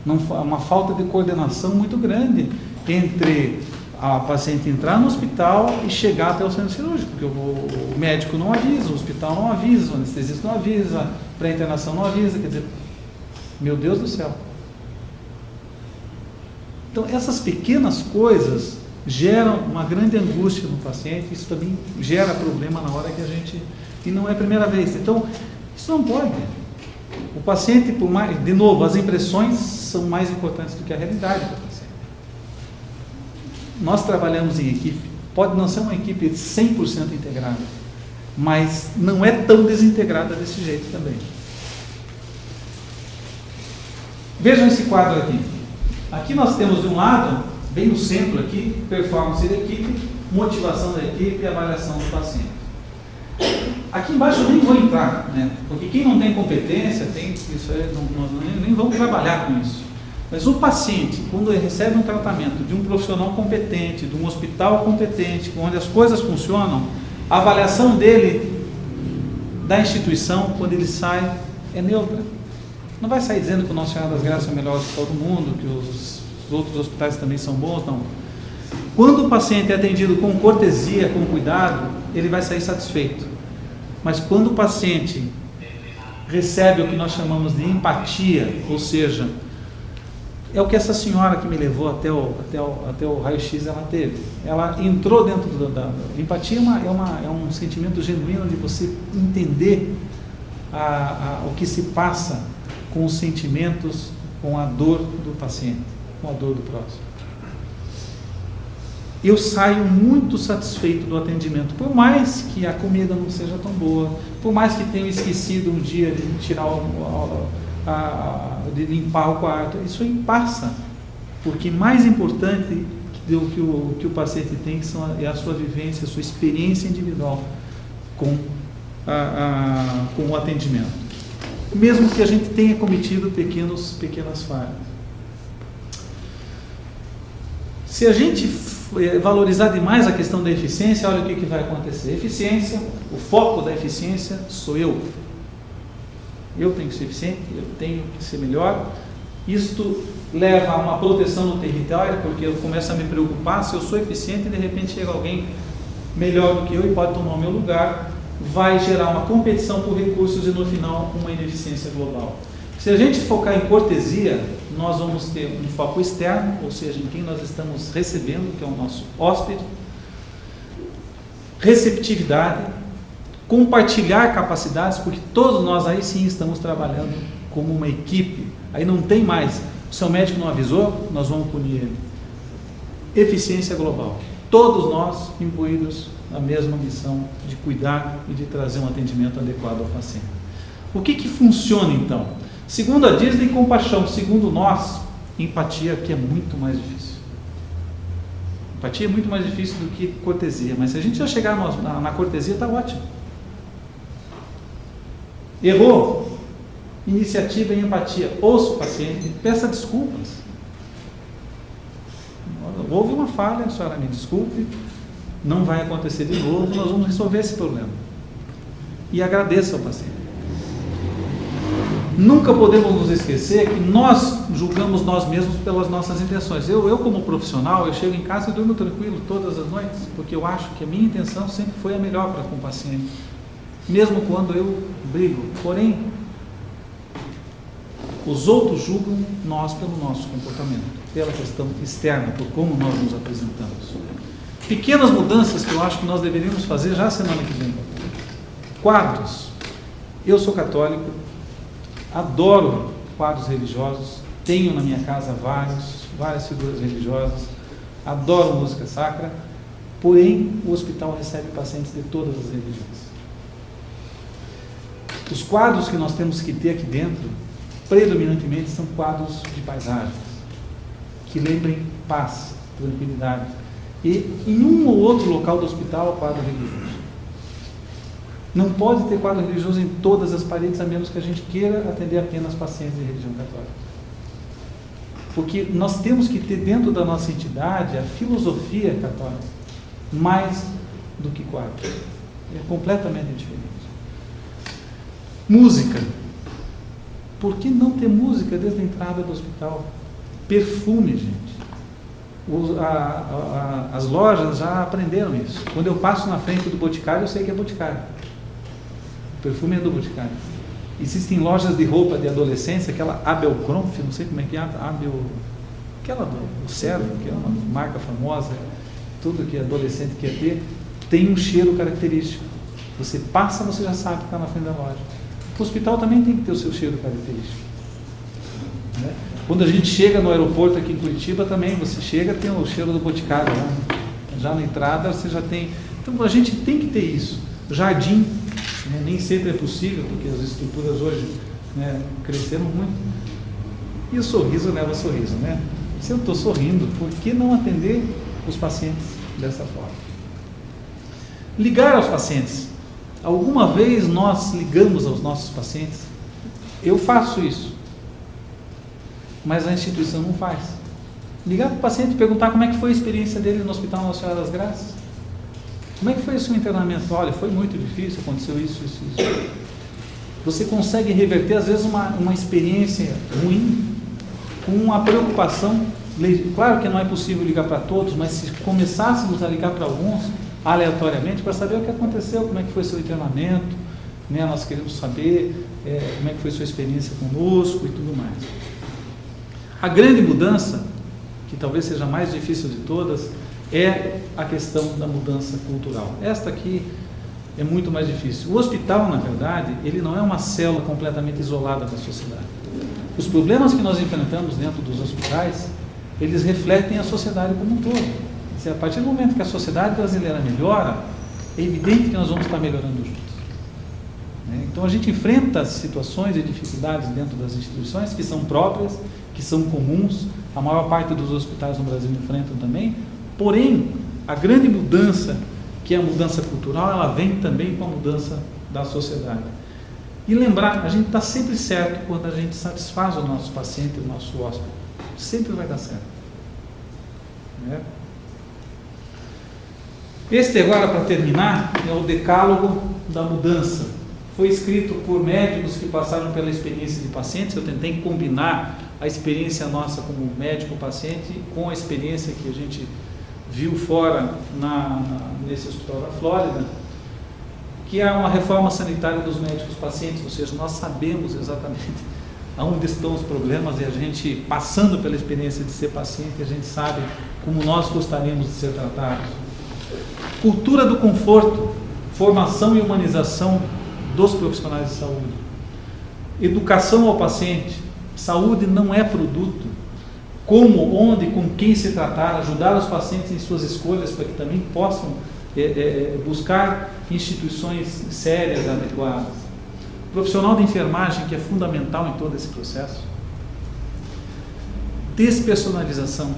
uma falta de coordenação muito grande entre a paciente entrar no hospital e chegar até o centro cirúrgico, porque o médico não avisa, o hospital não avisa, o anestesista não avisa, a pré-internação não avisa, quer dizer, meu Deus do céu. Então, essas pequenas coisas geram uma grande angústia no paciente, isso também gera problema na hora que a gente... E não é a primeira vez. Então, isso não pode. O paciente, por mais... De novo, as impressões são mais importantes do que a realidade do paciente. Nós trabalhamos em equipe, pode não ser uma equipe 100% integrada, mas não é tão desintegrada desse jeito também. Vejam esse quadro aqui. Aqui nós temos de um lado, bem no centro aqui, performance da equipe, motivação da equipe e avaliação do paciente. Aqui embaixo eu nem vou entrar, né? Porque quem não tem competência, nós nem vamos trabalhar com isso. Mas o paciente, quando ele recebe um tratamento de um profissional competente, de um hospital competente, onde as coisas funcionam, a avaliação dele, da instituição, quando ele sai, é neutra. Não vai sair dizendo que o Nossa Senhora das Graças é o melhor hospital do mundo, que os outros hospitais também são bons, não. Quando o paciente é atendido com cortesia, com cuidado, ele vai sair satisfeito. Mas quando o paciente recebe o que nós chamamos de empatia, ou seja, é o que essa senhora que me levou até o raio-x ela teve. Ela entrou dentro da empatia, é um sentimento genuíno de você entender o que se passa com os sentimentos, com a dor do paciente, com a dor do próximo. Eu saio muito satisfeito do atendimento, por mais que a comida não seja tão boa, por mais que tenha esquecido um dia de tirar de limpar o quarto, isso aí passa, porque mais importante do que o paciente tem é a sua vivência, a sua experiência individual com o atendimento, mesmo que a gente tenha cometido pequenas falhas. Se a gente valorizar demais a questão da eficiência, olha o que vai acontecer. Eficiência, o foco da eficiência sou eu. Eu tenho que ser eficiente, eu tenho que ser melhor. Isto leva a uma proteção no território, porque eu começo a me preocupar se eu sou eficiente e de repente chega alguém melhor do que eu e pode tomar o meu lugar, vai gerar uma competição por recursos e no final uma ineficiência global. Se a gente focar em cortesia, nós vamos ter um foco externo, ou seja, em quem nós estamos recebendo, que é o nosso hóspede, receptividade, compartilhar capacidades, porque todos nós aí sim estamos trabalhando como uma equipe. Aí não tem mais, o seu médico não avisou, nós vamos punir ele. Eficiência global. Todos nós imbuídos na mesma missão de cuidar e de trazer um atendimento adequado ao paciente. O que funciona então? Segundo a Disney, compaixão. Segundo nós, empatia, que é muito mais difícil. Empatia é muito mais difícil do que cortesia, mas se a gente já chegar na cortesia, está ótimo. Errou. Iniciativa e empatia. Ouça o paciente, peça desculpas. Houve uma falha, a senhora me desculpe, não vai acontecer de novo, nós vamos resolver esse problema. E agradeça ao paciente. Nunca podemos nos esquecer que nós julgamos nós mesmos pelas nossas intenções. Eu como profissional, eu chego em casa e durmo tranquilo todas as noites, porque eu acho que a minha intenção sempre foi a melhor para com o paciente, mesmo quando eu brigo. Porém, os outros julgam nós pelo nosso comportamento, pela questão externa, por como nós nos apresentamos. Pequenas mudanças que eu acho que nós deveríamos fazer já semana que vem. Quadros. Eu sou católico, adoro quadros religiosos, tenho na minha casa várias figuras religiosas, adoro música sacra, porém o hospital recebe pacientes de todas as religiões. Os quadros que nós temos que ter aqui dentro, predominantemente, são quadros de paisagens, que lembrem paz, tranquilidade. E em um ou outro local do hospital, há quadro religioso. Não pode ter quadro religioso em todas as paredes, a menos que a gente queira atender apenas pacientes de religião católica. Porque nós temos que ter dentro da nossa entidade a filosofia católica, mais do que quadro. É completamente diferente. Música. Por que não ter música desde a entrada do hospital? Perfume, gente. As lojas já aprenderam isso. Quando eu passo na frente do Boticário, eu sei que é Boticário. O perfume é do Boticário. Existem lojas de roupa de adolescência, aquela Abercrombie, não sei como é que é, aquela do Servo, que é uma marca famosa, tudo que adolescente quer ter, tem um cheiro característico. Você passa, você já sabe que está na frente da loja. O hospital também tem que ter o seu cheiro característico. Né? Quando a gente chega no aeroporto aqui em Curitiba também, você chega, tem o cheiro do Boticário lá. Já na entrada você já tem. Então a gente tem que ter isso. Jardim, né? Nem sempre é possível, porque as estruturas hoje, né, cresceram muito. E o sorriso leva sorriso, né? Se eu estou sorrindo, por que não atender os pacientes dessa forma? Ligar aos pacientes. Alguma vez nós ligamos aos nossos pacientes? Eu faço isso, mas a instituição não faz. Ligar para o paciente e perguntar como é que foi a experiência dele no Hospital Nossa Senhora das Graças. Como é que foi o seu internamento? Olha, foi muito difícil, aconteceu isso. Você consegue reverter, às vezes, uma experiência ruim com uma preocupação. Claro que não é possível ligar para todos, mas se começássemos a ligar para alguns, aleatoriamente, para saber o que aconteceu, como é que foi seu internamento, né? Nós queremos saber como é que foi sua experiência conosco e tudo mais. A grande mudança, que talvez seja a mais difícil de todas, é a questão da mudança cultural. Esta aqui é muito mais difícil. O hospital, na verdade, ele não é uma célula completamente isolada da sociedade. Os problemas que nós enfrentamos dentro dos hospitais, eles refletem a sociedade como um todo. A partir do momento que a sociedade brasileira melhora, é evidente que nós vamos estar melhorando juntos. Então a gente enfrenta situações e dificuldades dentro das instituições que são próprias, que são comuns, a maior parte dos hospitais no Brasil enfrentam também, porém, a grande mudança, que é a mudança cultural, ela vem também com a mudança da sociedade. E lembrar, a gente está sempre certo quando a gente satisfaz o nosso paciente, o nosso hóspede. Sempre vai dar certo. Né? Este agora, para terminar, é o decálogo da mudança. Foi escrito por médicos que passaram pela experiência de pacientes. Eu tentei combinar a experiência nossa como médico-paciente com a experiência que a gente viu fora nesse hospital da Flórida, que é uma reforma sanitária dos médicos-pacientes, ou seja, nós sabemos exatamente aonde estão os problemas e a gente, passando pela experiência de ser paciente, a gente sabe como nós gostaríamos de ser tratados. Cultura do conforto, formação e humanização dos profissionais de saúde. Educação ao paciente. Saúde não é produto. Como, onde, com quem se tratar, ajudar os pacientes em suas escolhas para que também possam buscar instituições sérias, adequadas. Profissional de enfermagem, que é fundamental em todo esse processo. Despersonalização.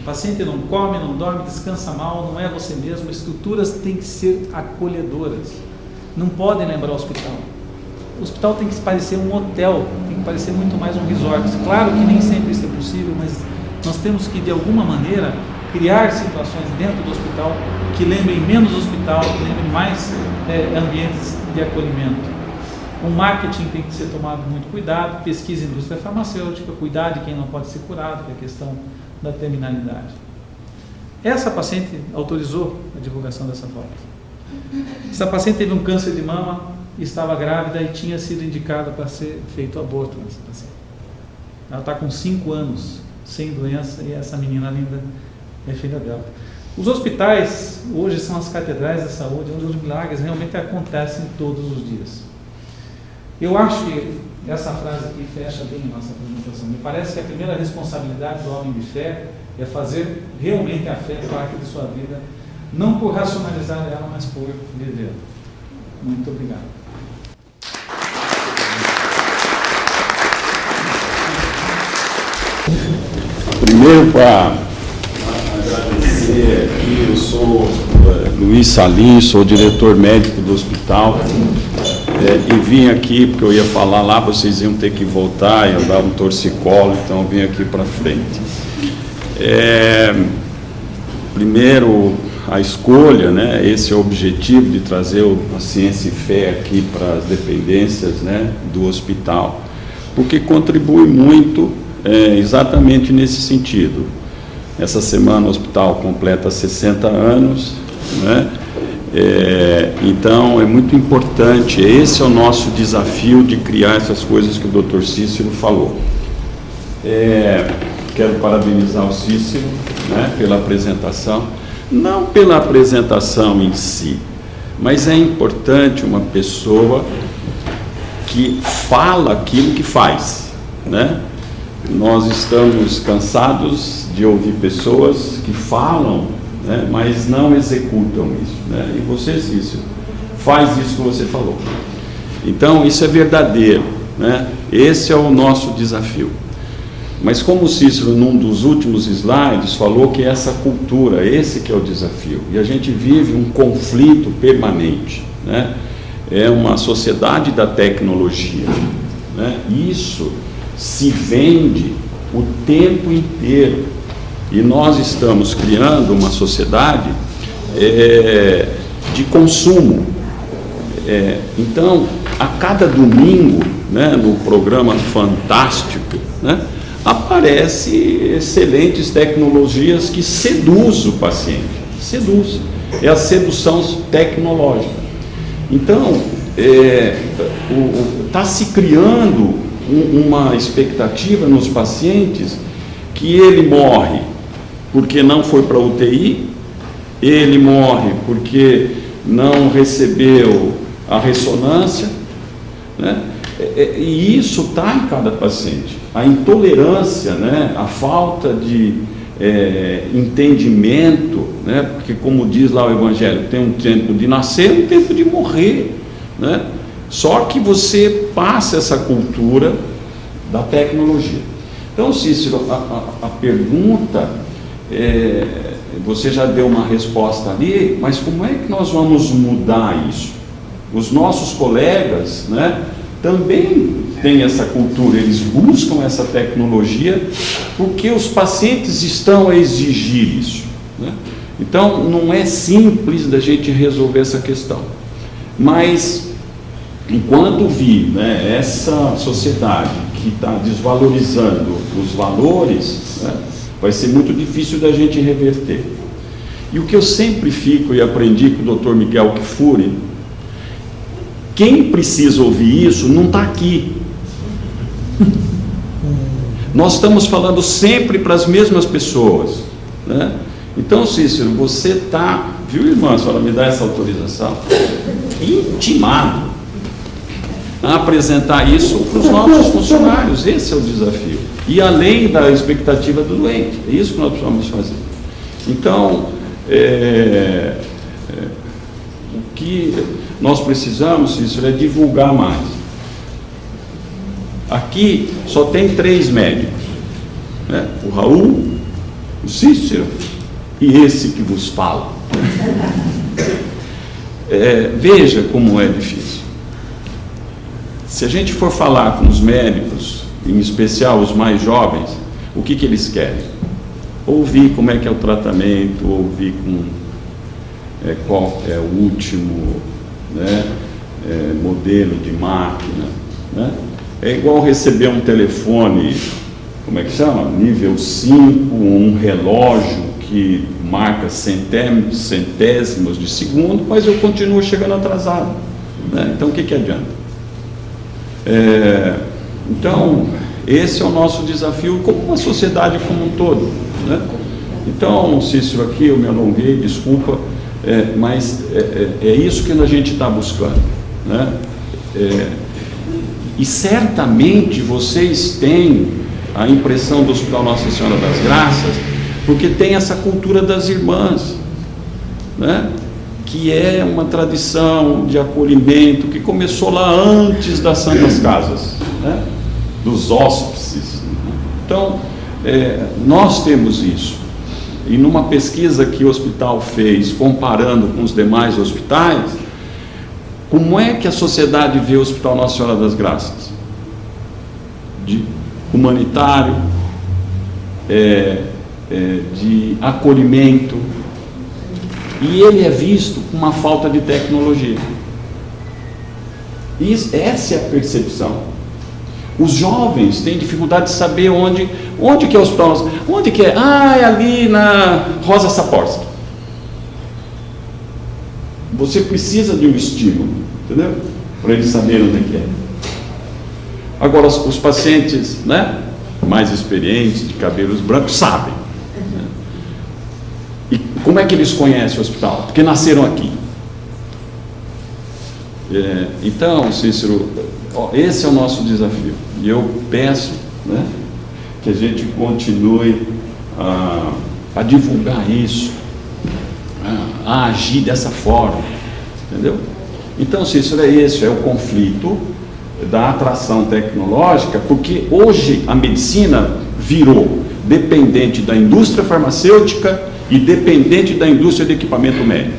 O paciente não come, não dorme, descansa mal, não é você mesmo. Estruturas têm que ser acolhedoras. Não podem lembrar o hospital. O hospital tem que parecer um hotel, tem que parecer muito mais um resort. Claro que nem sempre isso é possível, mas nós temos que, de alguma maneira, criar situações dentro do hospital que lembrem menos o hospital, que lembrem mais ambientes de acolhimento. O marketing tem que ser tomado muito cuidado, pesquisa em indústria farmacêutica, cuidar de quem não pode ser curado, que é a questão da terminalidade. Essa paciente autorizou a divulgação dessa foto. Essa paciente teve um câncer de mama, estava grávida e tinha sido indicada para ser feito aborto nessa paciente. Ela está com 5 anos, sem doença, e essa menina linda é filha dela. Os hospitais hoje são as catedrais da saúde, onde os milagres realmente acontecem todos os dias. Eu acho que essa frase aqui fecha bem a nossa apresentação. Me parece que a primeira responsabilidade do homem de fé é fazer realmente a fé parte de sua vida, não por racionalizar ela, mas por viver. Muito obrigado. Primeiro, para agradecer aqui, eu sou Luiz Salim, sou diretor médico do hospital, e vim aqui porque eu ia falar lá, vocês iam ter que voltar, ia dar um torcicolo, então eu vim aqui para frente. Primeiro, a escolha, né, esse é o objetivo de trazer a ciência e fé aqui para as dependências, né, do hospital, porque contribui muito exatamente nesse sentido. Essa semana o hospital completa 60 anos, né? Então é muito importante, esse é o nosso desafio de criar essas coisas que o Dr. Cícero falou. Quero parabenizar o Cícero, né, pela apresentação, não pela apresentação em si, mas é importante uma pessoa que fala aquilo que faz, né? Nós estamos cansados de ouvir pessoas que falam, né, mas não executam isso, né? E você, Cícero, faz isso que você falou. Então, isso é verdadeiro, né? Esse é o nosso desafio. Mas como o Cícero, num dos últimos slides, falou que essa cultura, esse que é o desafio. E a gente vive um conflito permanente, né? É uma sociedade da tecnologia, né? Isso se vende o tempo inteiro. E nós estamos criando uma sociedade de consumo. Então, a cada domingo, né, no programa Fantástico, né, aparece excelentes tecnologias que seduzem o paciente. Seduz. É a sedução tecnológica. Então, está se criando uma expectativa nos pacientes que ele morre porque não foi para a UTI, ele morre porque não recebeu a ressonância, né? E isso está em cada paciente. A intolerância, né? A falta de entendimento, né? Porque, como diz lá o Evangelho, tem um tempo de nascer e um tempo de morrer, né? Só que você passa essa cultura da tecnologia. Então, Cícero, a pergunta, você já deu uma resposta ali, mas como é que nós vamos mudar isso? Os nossos colegas, né, também têm essa cultura, eles buscam essa tecnologia porque os pacientes estão a exigir isso, né? Então, não é simples da gente resolver essa questão. Mas enquanto vi, né, essa sociedade que está desvalorizando os valores, né, vai ser muito difícil da gente reverter. E o que eu sempre fico e aprendi com o Dr. Miguel Kfouri, quem precisa ouvir isso não está aqui. Nós estamos falando sempre para as mesmas pessoas, né? Então, Cícero, você está viu, irmã, a senhora me dá essa autorização? Intimado a apresentar isso para os nossos funcionários. Esse é o desafio. E além da expectativa do doente. É isso que nós precisamos fazer. Então, o que nós precisamos, isso é divulgar mais. Aqui só tem 3 médicos, né? O Raul, o Cícero e esse que vos fala. Veja como é difícil. Se a gente for falar com os médicos, em especial os mais jovens, o que eles querem? Ouvir como é que é o tratamento, ouvir qual é o último, né, modelo de máquina, né? É igual receber um telefone, como é que chama? Nível 5, um relógio que marca centésimos de segundo, mas eu continuo chegando atrasado, né? Então o que adianta? Então, esse é o nosso desafio como uma sociedade como um todo, né? Então, Cícero, aqui eu me alonguei, desculpa, mas é isso que a gente está buscando, né? E certamente vocês têm a impressão do Hospital Nossa Senhora das Graças, porque tem essa cultura das irmãs, né? Que é uma tradição de acolhimento que começou lá antes das Santas Casas, né? Dos hóspices. Então, nós temos isso. E numa pesquisa que o hospital fez, comparando com os demais hospitais, como é que a sociedade vê o Hospital Nossa Senhora das Graças? De humanitário, de acolhimento, e ele é visto com uma falta de tecnologia. Essa é a percepção. Os jovens têm dificuldade de saber onde que é o hospital, onde que é? É ali na Rosa Saporsky. Você precisa de um estímulo, entendeu? Para eles saberem onde é que é. Agora, os pacientes, né, mais experientes, de cabelos brancos, sabem. Né? E como é que eles conhecem o hospital? Porque nasceram aqui. Então, Cícero, esse é o nosso desafio. E eu peço, né, que a gente continue a divulgar isso, a agir dessa forma, entendeu? Então, Cícero, esse é o conflito da atração tecnológica, porque hoje a medicina virou dependente da indústria farmacêutica e dependente da indústria de equipamento médico.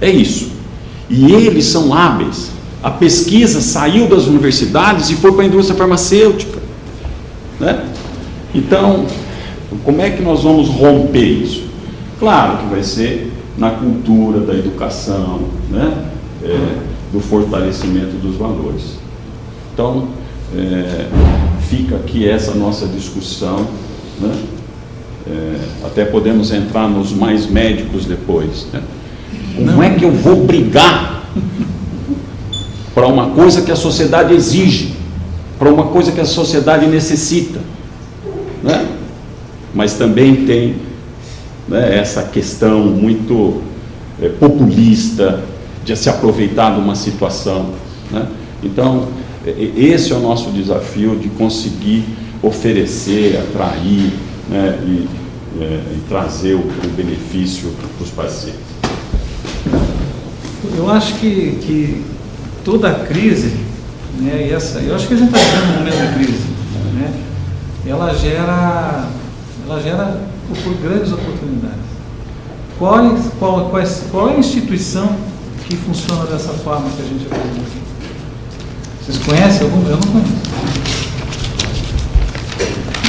É isso. E eles são hábeis. A pesquisa saiu das universidades e foi para a indústria farmacêutica, né? Então, como é que nós vamos romper isso? Claro que vai ser na cultura da educação, né? Do fortalecimento dos valores. Então, fica aqui essa nossa discussão, né? Até podemos entrar nos mais médicos depois, né? Como é que eu vou brigar para uma coisa que a sociedade exige, para uma coisa que a sociedade necessita, né? Mas também tem, né, essa questão muito populista de se aproveitar de uma situação, né? Então, esse é o nosso desafio, de conseguir oferecer, atrair, né, e trazer o benefício para os pacientes. Eu acho que toda a crise, né, eu acho que a gente está vivendo um momento de crise, né, ela gera grandes oportunidades. Qual é a instituição que funciona dessa forma que a gente apresenta? Vocês conhecem alguma? Eu não conheço.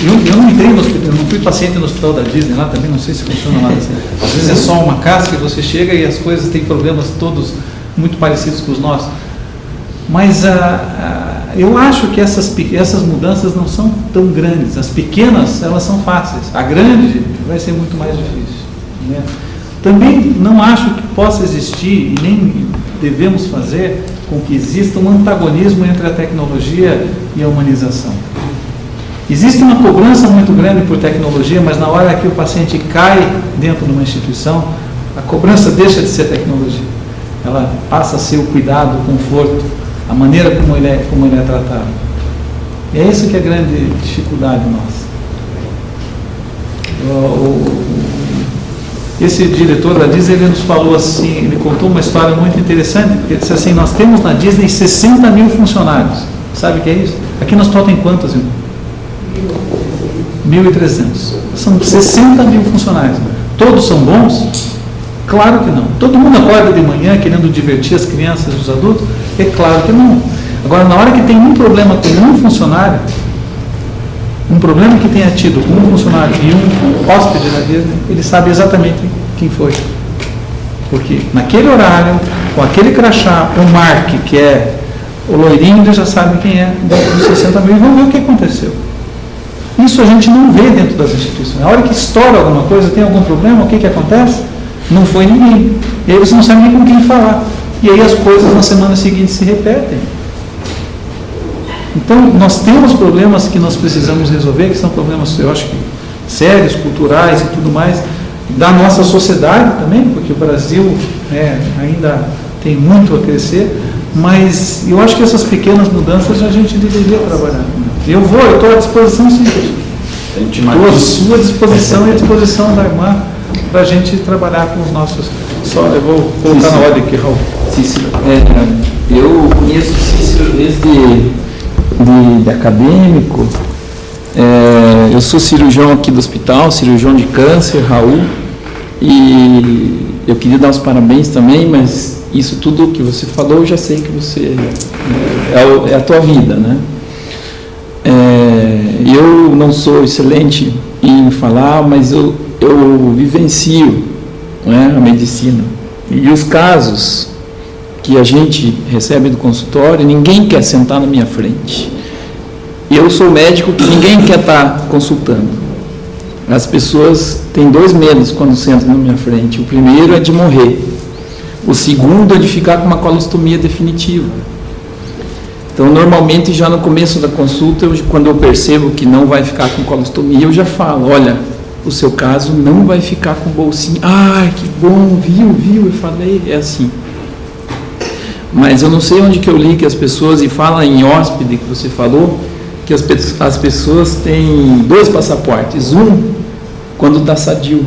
Eu não entrei no hospital, eu não fui paciente no hospital da Disney lá também, não sei se funciona lá assim. Às vezes é só uma casca e você chega e as coisas têm problemas todos muito parecidos com os nossos. Mas eu acho que essas mudanças não são tão grandes. As pequenas, elas são fáceis. A grande vai ser muito mais difícil, né? Também não acho que possa existir, e nem devemos fazer com que exista um antagonismo entre a tecnologia e a humanização. Existe uma cobrança muito grande por tecnologia, mas na hora que o paciente cai dentro de uma instituição, A cobrança deixa de ser tecnologia. Ela passa a ser o cuidado, o conforto, a maneira como ele é tratado. E é isso que é a grande dificuldade nossa. Esse diretor da Disney, ele nos falou assim, ele contou uma história muito interessante, porque ele disse assim: nós temos na Disney 60 mil funcionários. Sabe o que é isso? Aqui no hospital tem quantos, irmão? 1.300. São 60 mil funcionários. Todos são bons? Claro que não. Todo mundo acorda de manhã querendo divertir as crianças e os adultos? É claro que não. Agora, na hora que tem um problema com um funcionário, um problema que tenha tido com um funcionário e um hóspede da Disney, ele sabe exatamente quem foi. Porque naquele horário, com aquele crachá, o Mark, que é o loirinho, eles já sabem quem é dos 60 mil e vão ver o que aconteceu. Isso a gente não vê dentro das instituições. Na hora que estoura alguma coisa, tem algum problema, o que acontece? Não foi ninguém. E aí você não sabe nem com quem falar. E aí as coisas na semana seguinte se repetem. Então, nós temos problemas que nós precisamos resolver, que são problemas, eu acho que sérios, culturais e tudo mais, da nossa sociedade também, porque o Brasil ainda tem muito a crescer, mas eu acho que essas pequenas mudanças a gente deveria trabalhar. Eu estou à disposição sempre. Estou à sua disposição e à disposição da irmã para a gente trabalhar com os nossos... eu vou colocar na ordem aqui, Raul. Cícero, eu conheço o Cícero desde acadêmico. Eu sou cirurgião aqui do hospital, cirurgião de câncer, Raul, e eu queria dar os parabéns também, mas isso tudo que você falou, eu já sei que você é a tua vida, né? Eu não sou excelente em falar, mas eu vivencio, a medicina. E os casos que a gente recebe do consultório, ninguém quer sentar na minha frente. Eu sou médico que ninguém quer estar consultando. As pessoas têm 2 medos quando sentam na minha frente. O primeiro é de morrer. O segundo é de ficar com uma colostomia definitiva. Então, normalmente, já no começo da consulta, quando eu percebo que não vai ficar com colostomia, eu já falo: olha, o seu caso não vai ficar com bolsinha. Que bom, viu, eu falei, é assim. Mas eu não sei onde que eu li que as pessoas, e fala em hóspede que você falou, que as pessoas têm 2 passaportes. Um, quando está sadio,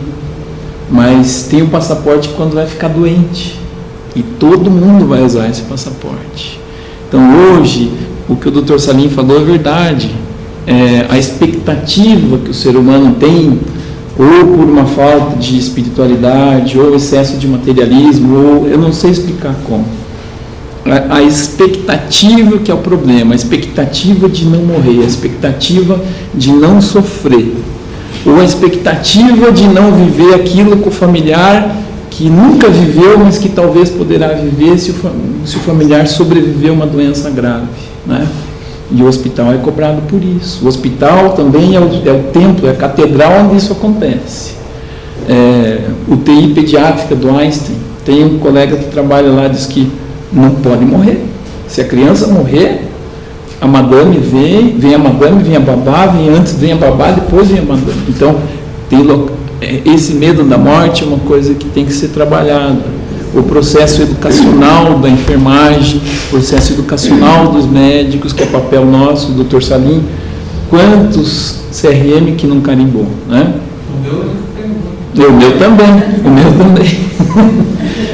mas tem o passaporte quando vai ficar doente. E todo mundo vai usar esse passaporte. Então, hoje, o que o Dr. Salim falou é verdade. A expectativa que o ser humano tem, ou por uma falta de espiritualidade, ou excesso de materialismo, ou eu não sei explicar como. A expectativa que é o problema, a expectativa de não morrer, a expectativa de não sofrer, ou a expectativa de não viver aquilo com o familiar que nunca viveu, mas que talvez poderá viver se o familiar sobreviver a uma doença grave, né? E o hospital é cobrado por isso. O hospital também é o templo, é a catedral onde isso acontece. UTI pediátrica do Einstein, tem um colega que trabalha lá, diz que não pode morrer. Se a criança morrer, a madame vem a madame, vem a babá, vem a babá, depois vem a madame. Então, esse medo da morte é uma coisa que tem que ser trabalhada. O processo educacional da enfermagem, o processo educacional dos médicos, que é papel nosso, do Dr. Salim. Quantos CRM que não carimbou, né? O meu também.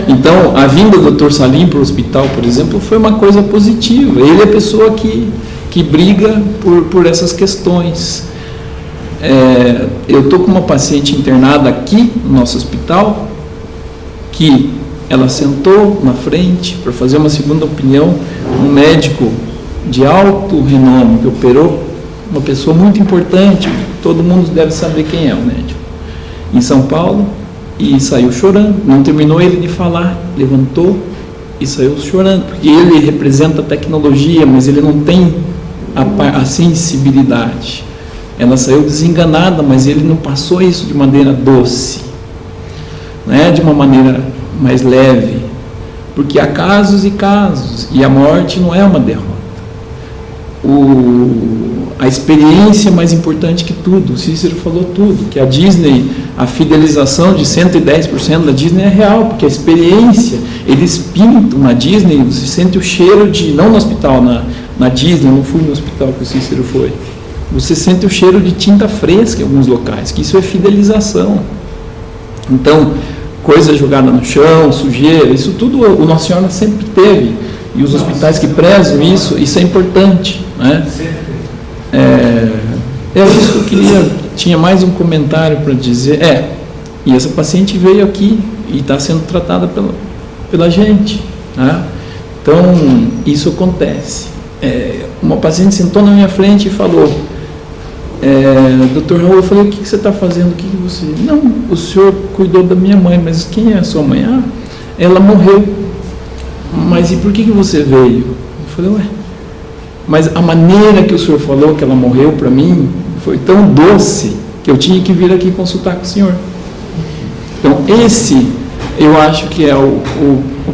Então, a vinda do Dr. Salim para o hospital, por exemplo, foi uma coisa positiva. Ele é a pessoa que briga por essas questões. Eu estou com uma paciente internada aqui no nosso hospital, que ela sentou na frente para fazer uma segunda opinião, um médico de alto renome que operou, uma pessoa muito importante, todo mundo deve saber quem é o médico, em São Paulo, e saiu chorando. Não terminou ele de falar, levantou e saiu chorando, porque ele representa a tecnologia, mas ele não tem a sensibilidade. Ela saiu desenganada, mas ele não passou isso de maneira doce, né? De uma maneira mais leve, porque há casos e casos, e a morte não é uma derrota. a experiência é mais importante que tudo. O Cícero falou tudo, que a Disney, a fidelização de 110% da Disney é real, porque a experiência, eles pintam na Disney, você sente o cheiro de, não no hospital, na Disney, eu não fui no hospital que o Cícero foi, você sente o cheiro de tinta fresca em alguns locais, que isso é fidelização. Então, coisa jogada no chão, sujeira, isso tudo o Nossa Senhora sempre teve, e os hospitais que prezam isso é importante, né? É isso que eu queria. Tinha mais um comentário para dizer. E essa paciente veio aqui e está sendo tratada pela gente, né? Então, isso acontece. Uma paciente sentou na minha frente e falou: Dr. Raul, eu falei, o que você está fazendo? O que você... Não, o senhor cuidou da minha mãe, mas quem é a sua mãe? Ela morreu. Mas e por que você veio? Eu falei, mas a maneira que o senhor falou que ela morreu para mim foi tão doce que eu tinha que vir aqui consultar com o senhor. Então, esse eu acho que é o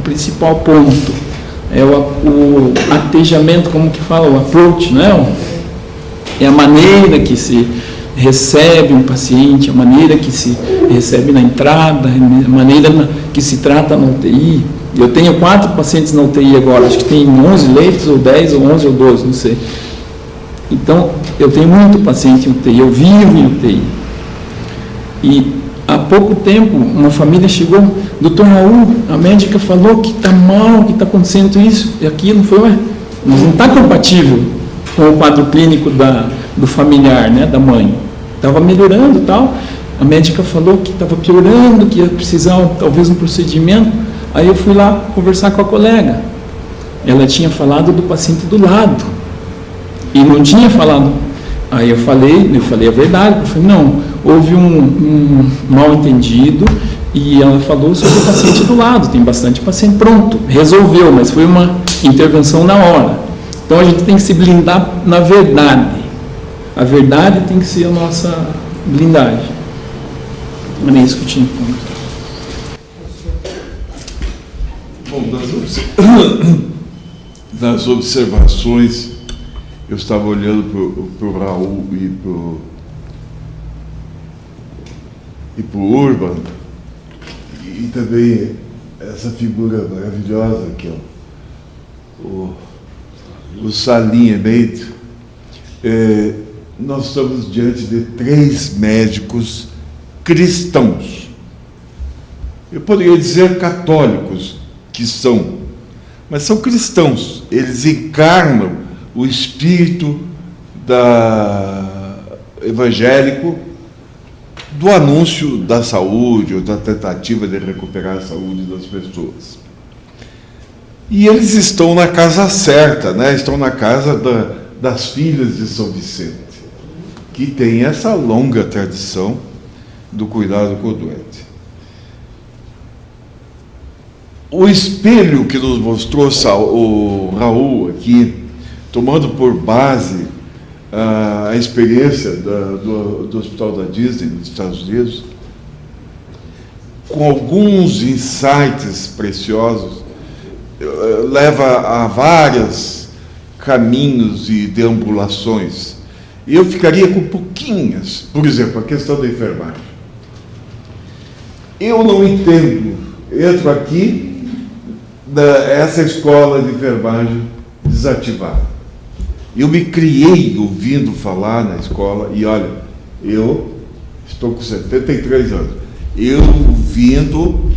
principal ponto. É o atejamento, como que fala, o approach, não? É a maneira que se recebe um paciente, a maneira que se recebe na entrada, a maneira que se trata na UTI. Eu tenho 4 pacientes na UTI agora, acho que tem 11 leitos, ou 10, ou 11, ou 12, não sei. Então, eu tenho muito paciente em UTI, eu vivo em UTI. E há pouco tempo, uma família chegou, Dr. Raul, a médica falou que está mal, que está acontecendo isso e aquilo, mas não está compatível com o quadro clínico do familiar, né, da mãe. Estava melhorando e tal, a médica falou que estava piorando, que ia precisar talvez um procedimento. Aí eu fui lá conversar com a colega. Ela tinha falado do paciente do lado e não tinha falado. Aí eu falei a verdade. Eu falei, não, houve um mal entendido e ela falou sobre o paciente do lado. Tem bastante paciente, pronto, resolveu, mas foi uma intervenção na hora. Então a gente tem que se blindar na verdade. A verdade tem que ser a nossa blindagem. Era isso que eu tinha que falar. Bom, das observações, eu estava olhando para o Raul e para o Urban, e também essa figura maravilhosa que é o Salim Emeito. Nós estamos diante de 3 médicos cristãos. Eu poderia dizer católicos, que são, mas são cristãos. Eles encarnam o espírito evangélico do anúncio da saúde ou da tentativa de recuperar a saúde das pessoas. E eles estão na casa certa, né? Estão na casa das filhas de São Vicente, que tem essa longa tradição do cuidado com o doente. O espelho que nos mostrou o Raul aqui, tomando por base a experiência do Hospital da Disney nos Estados Unidos, com alguns insights preciosos, leva a vários caminhos e deambulações. E eu ficaria com pouquinhas, por exemplo, a questão da enfermagem. Eu não entendo, entro aqui, essa escola de enfermagem desativada. Eu me criei ouvindo falar na escola, e olha, eu estou com 73 anos, eu ouvindo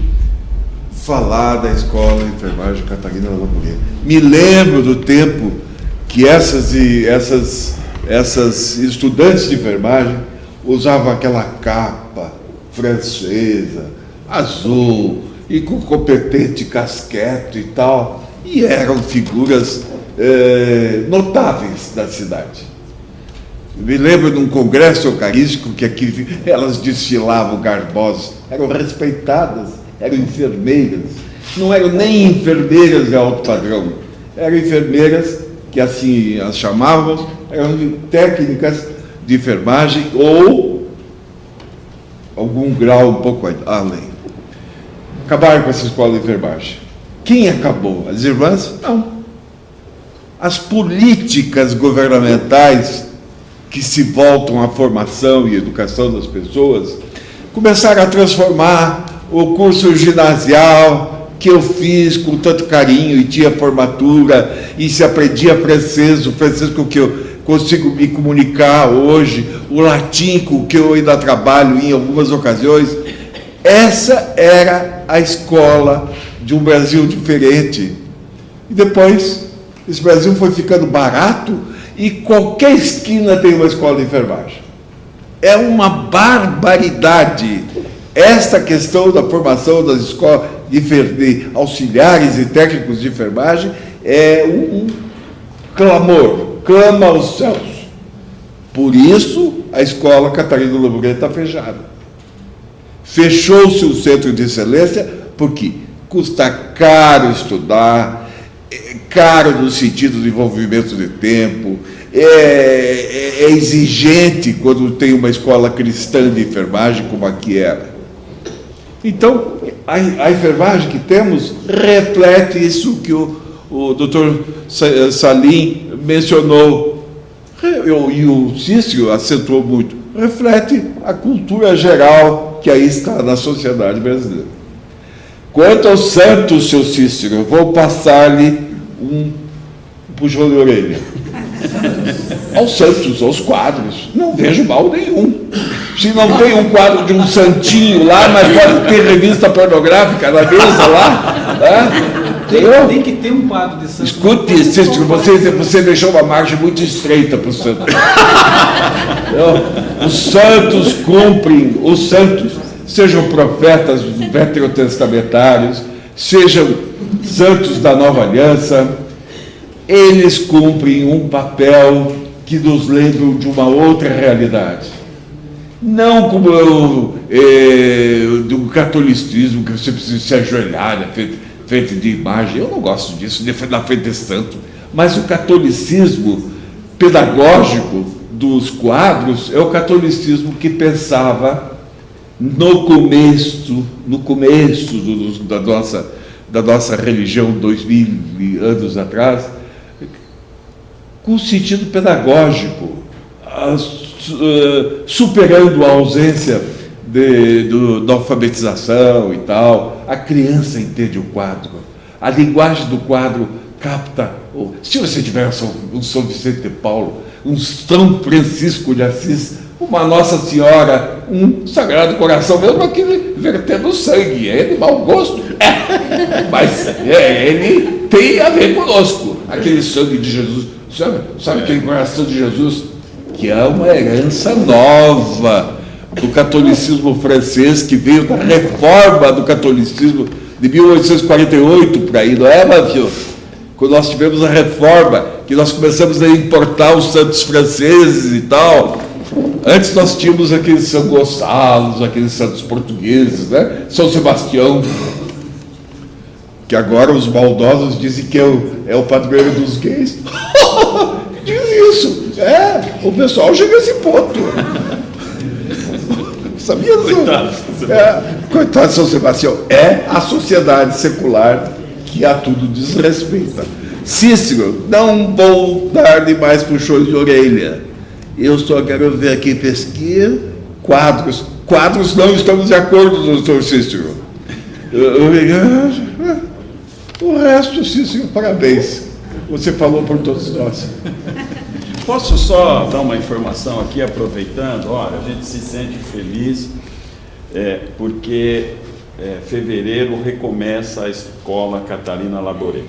falar da escola de enfermagem Catarina Lamborghini. Me lembro do tempo que essas estudantes de enfermagem usavam aquela capa francesa, azul, e com competente casquete e tal, e eram figuras notáveis da cidade. Me lembro de um congresso eucarístico que aqui elas desfilavam garbosas, eram respeitadas, eram enfermeiras, não eram nem enfermeiras de alto padrão, eram enfermeiras que assim as chamávamos, eram técnicas de enfermagem ou algum grau um pouco além. Acabaram com essa escola de enfermagem. Quem acabou? As irmãs? Não. As políticas governamentais que se voltam à formação e educação das pessoas, começaram a transformar o curso ginasial que eu fiz com tanto carinho e tinha formatura e se aprendia francês, o francês com que eu consigo me comunicar hoje, o latim com que eu ainda trabalho em algumas ocasiões. Essa era a escola de um Brasil diferente. E depois, esse Brasil foi ficando barato e qualquer esquina tem uma escola de enfermagem. É uma barbaridade. Esta questão da formação das escolas de auxiliares e técnicos de enfermagem é um clamor, clama aos céus. Por isso, a escola Catarina Lambré está fechada. Fechou-se o centro de excelência porque custa caro estudar, caro no sentido de envolvimento de tempo, é exigente quando tem uma escola cristã de enfermagem como aqui era. Então, a enfermagem que temos reflete isso que o doutor Salim mencionou, e o Cícero acentuou muito, reflete a cultura geral que aí está na sociedade brasileira. Quanto aos santos, seu Cícero, eu vou passar-lhe um puxão de orelha. Aos santos, aos quadros, não vejo mal nenhum. Se não tem um quadro de um santinho lá, mas pode ter revista pornográfica na mesa lá, tem que ter um quadro de santo. Escute, Cícero, você deixou uma margem muito estreita para o santo. Os santos cumprem, os santos, sejam profetas veterotestamentários, sejam santos da nova aliança, eles cumprem um papel que nos lembra de uma outra realidade. Não como do catolicismo, que você precisa se ajoelhar feito de imagem. Eu não gosto disso, na frente de santo. Mas o catolicismo pedagógico dos quadros é o catolicismo que pensava no começo da nossa religião, 2000 anos atrás, com sentido pedagógico, superando a ausência da alfabetização e tal. A criança entende o quadro, a linguagem do quadro capta. Se você tiver um São Vicente de Paulo, um São Francisco de Assis, uma Nossa Senhora, um Sagrado Coração, mesmo aquele vertendo sangue, é de mau gosto, mas ele tem a ver conosco, aquele sangue de Jesus, sabe aquele coração de Jesus, que é uma herança nova do catolicismo francês, que veio da reforma do catolicismo de 1848 para aí, não é, Mavio? Quando nós tivemos a reforma, que nós começamos a importar os santos franceses e tal. Antes nós tínhamos aqueles São Gonçalo, aqueles santos portugueses, né? São Sebastião, que agora os maldosos dizem que é o padroeiro dos gays. Diz isso. O pessoal chega a esse ponto. Sabia? Coitado de São Sebastião. É a sociedade secular que a tudo desrespeita. Cícero, não vou dar-lhe mais puxões de orelha. Eu só quero ver aqui pesquisa, quadros. Quadros não estamos de acordo, doutor Cícero. O resto, Cícero, parabéns. Você falou por todos nós. Posso só dar uma informação aqui, aproveitando? Olha, a gente se sente feliz porque fevereiro recomeça a escola Catarina Laboré.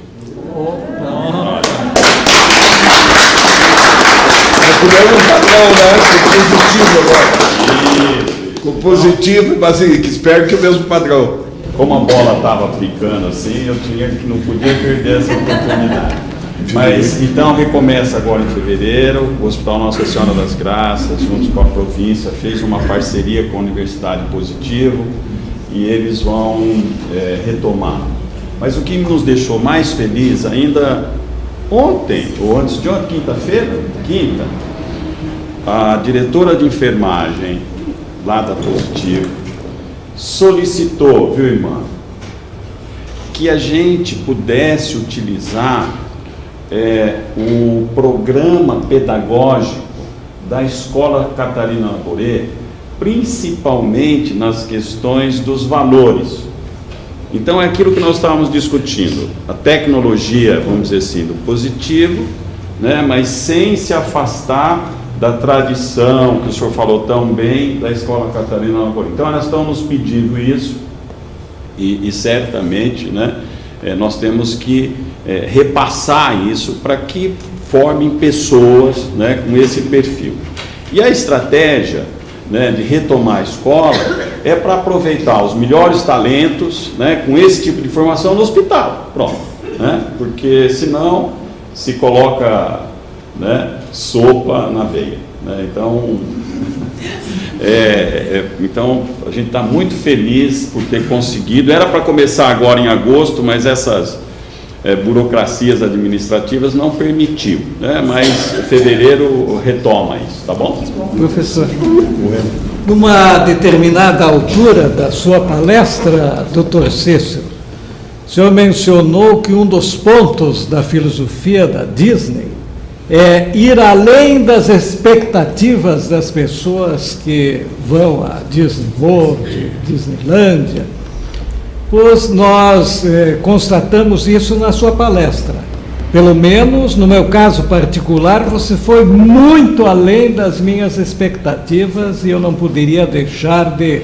Recolhemos um padrão, né? Com positivo, mas que espero que é o mesmo padrão. Como a bola estava ficando assim, não podia perder essa oportunidade. Mas então recomeça agora em fevereiro. O Hospital Nossa Senhora das Graças, junto com a província, fez uma parceria com a Universidade Positivo e eles vão retomar. Mas o que nos deixou mais feliz ainda ontem, ou antes de ontem, quinta, a diretora de enfermagem lá da Positivo solicitou, viu, irmã, que a gente pudesse utilizar o programa pedagógico da Escola Catarina Lamborê, principalmente nas questões dos valores. Então é aquilo que nós estávamos discutindo, a tecnologia, vamos dizer assim, do positivo, né, mas sem se afastar da tradição, que o senhor falou tão bem, da Escola Catarina Lamborê. Então nós estamos pedindo isso, e certamente, né, nós temos que repassar isso para que formem pessoas, né, com esse perfil. E a estratégia, né, de retomar a escola é para aproveitar os melhores talentos, né, com esse tipo de formação no hospital, pronto, né, porque senão se coloca, né, sopa na veia, né, então então a gente está muito feliz por ter conseguido. Era para começar agora em agosto, mas essas burocracias administrativas não permitiu, né? Mas fevereiro retoma isso, tá bom? Professor, numa determinada altura da sua palestra, Dr. Cícero, o senhor mencionou que um dos pontos da filosofia da Disney é ir além das expectativas das pessoas que vão a Disney World, Disneylândia. Pois nós constatamos isso na sua palestra. Pelo menos, no meu caso particular, você foi muito além das minhas expectativas e eu não poderia deixar de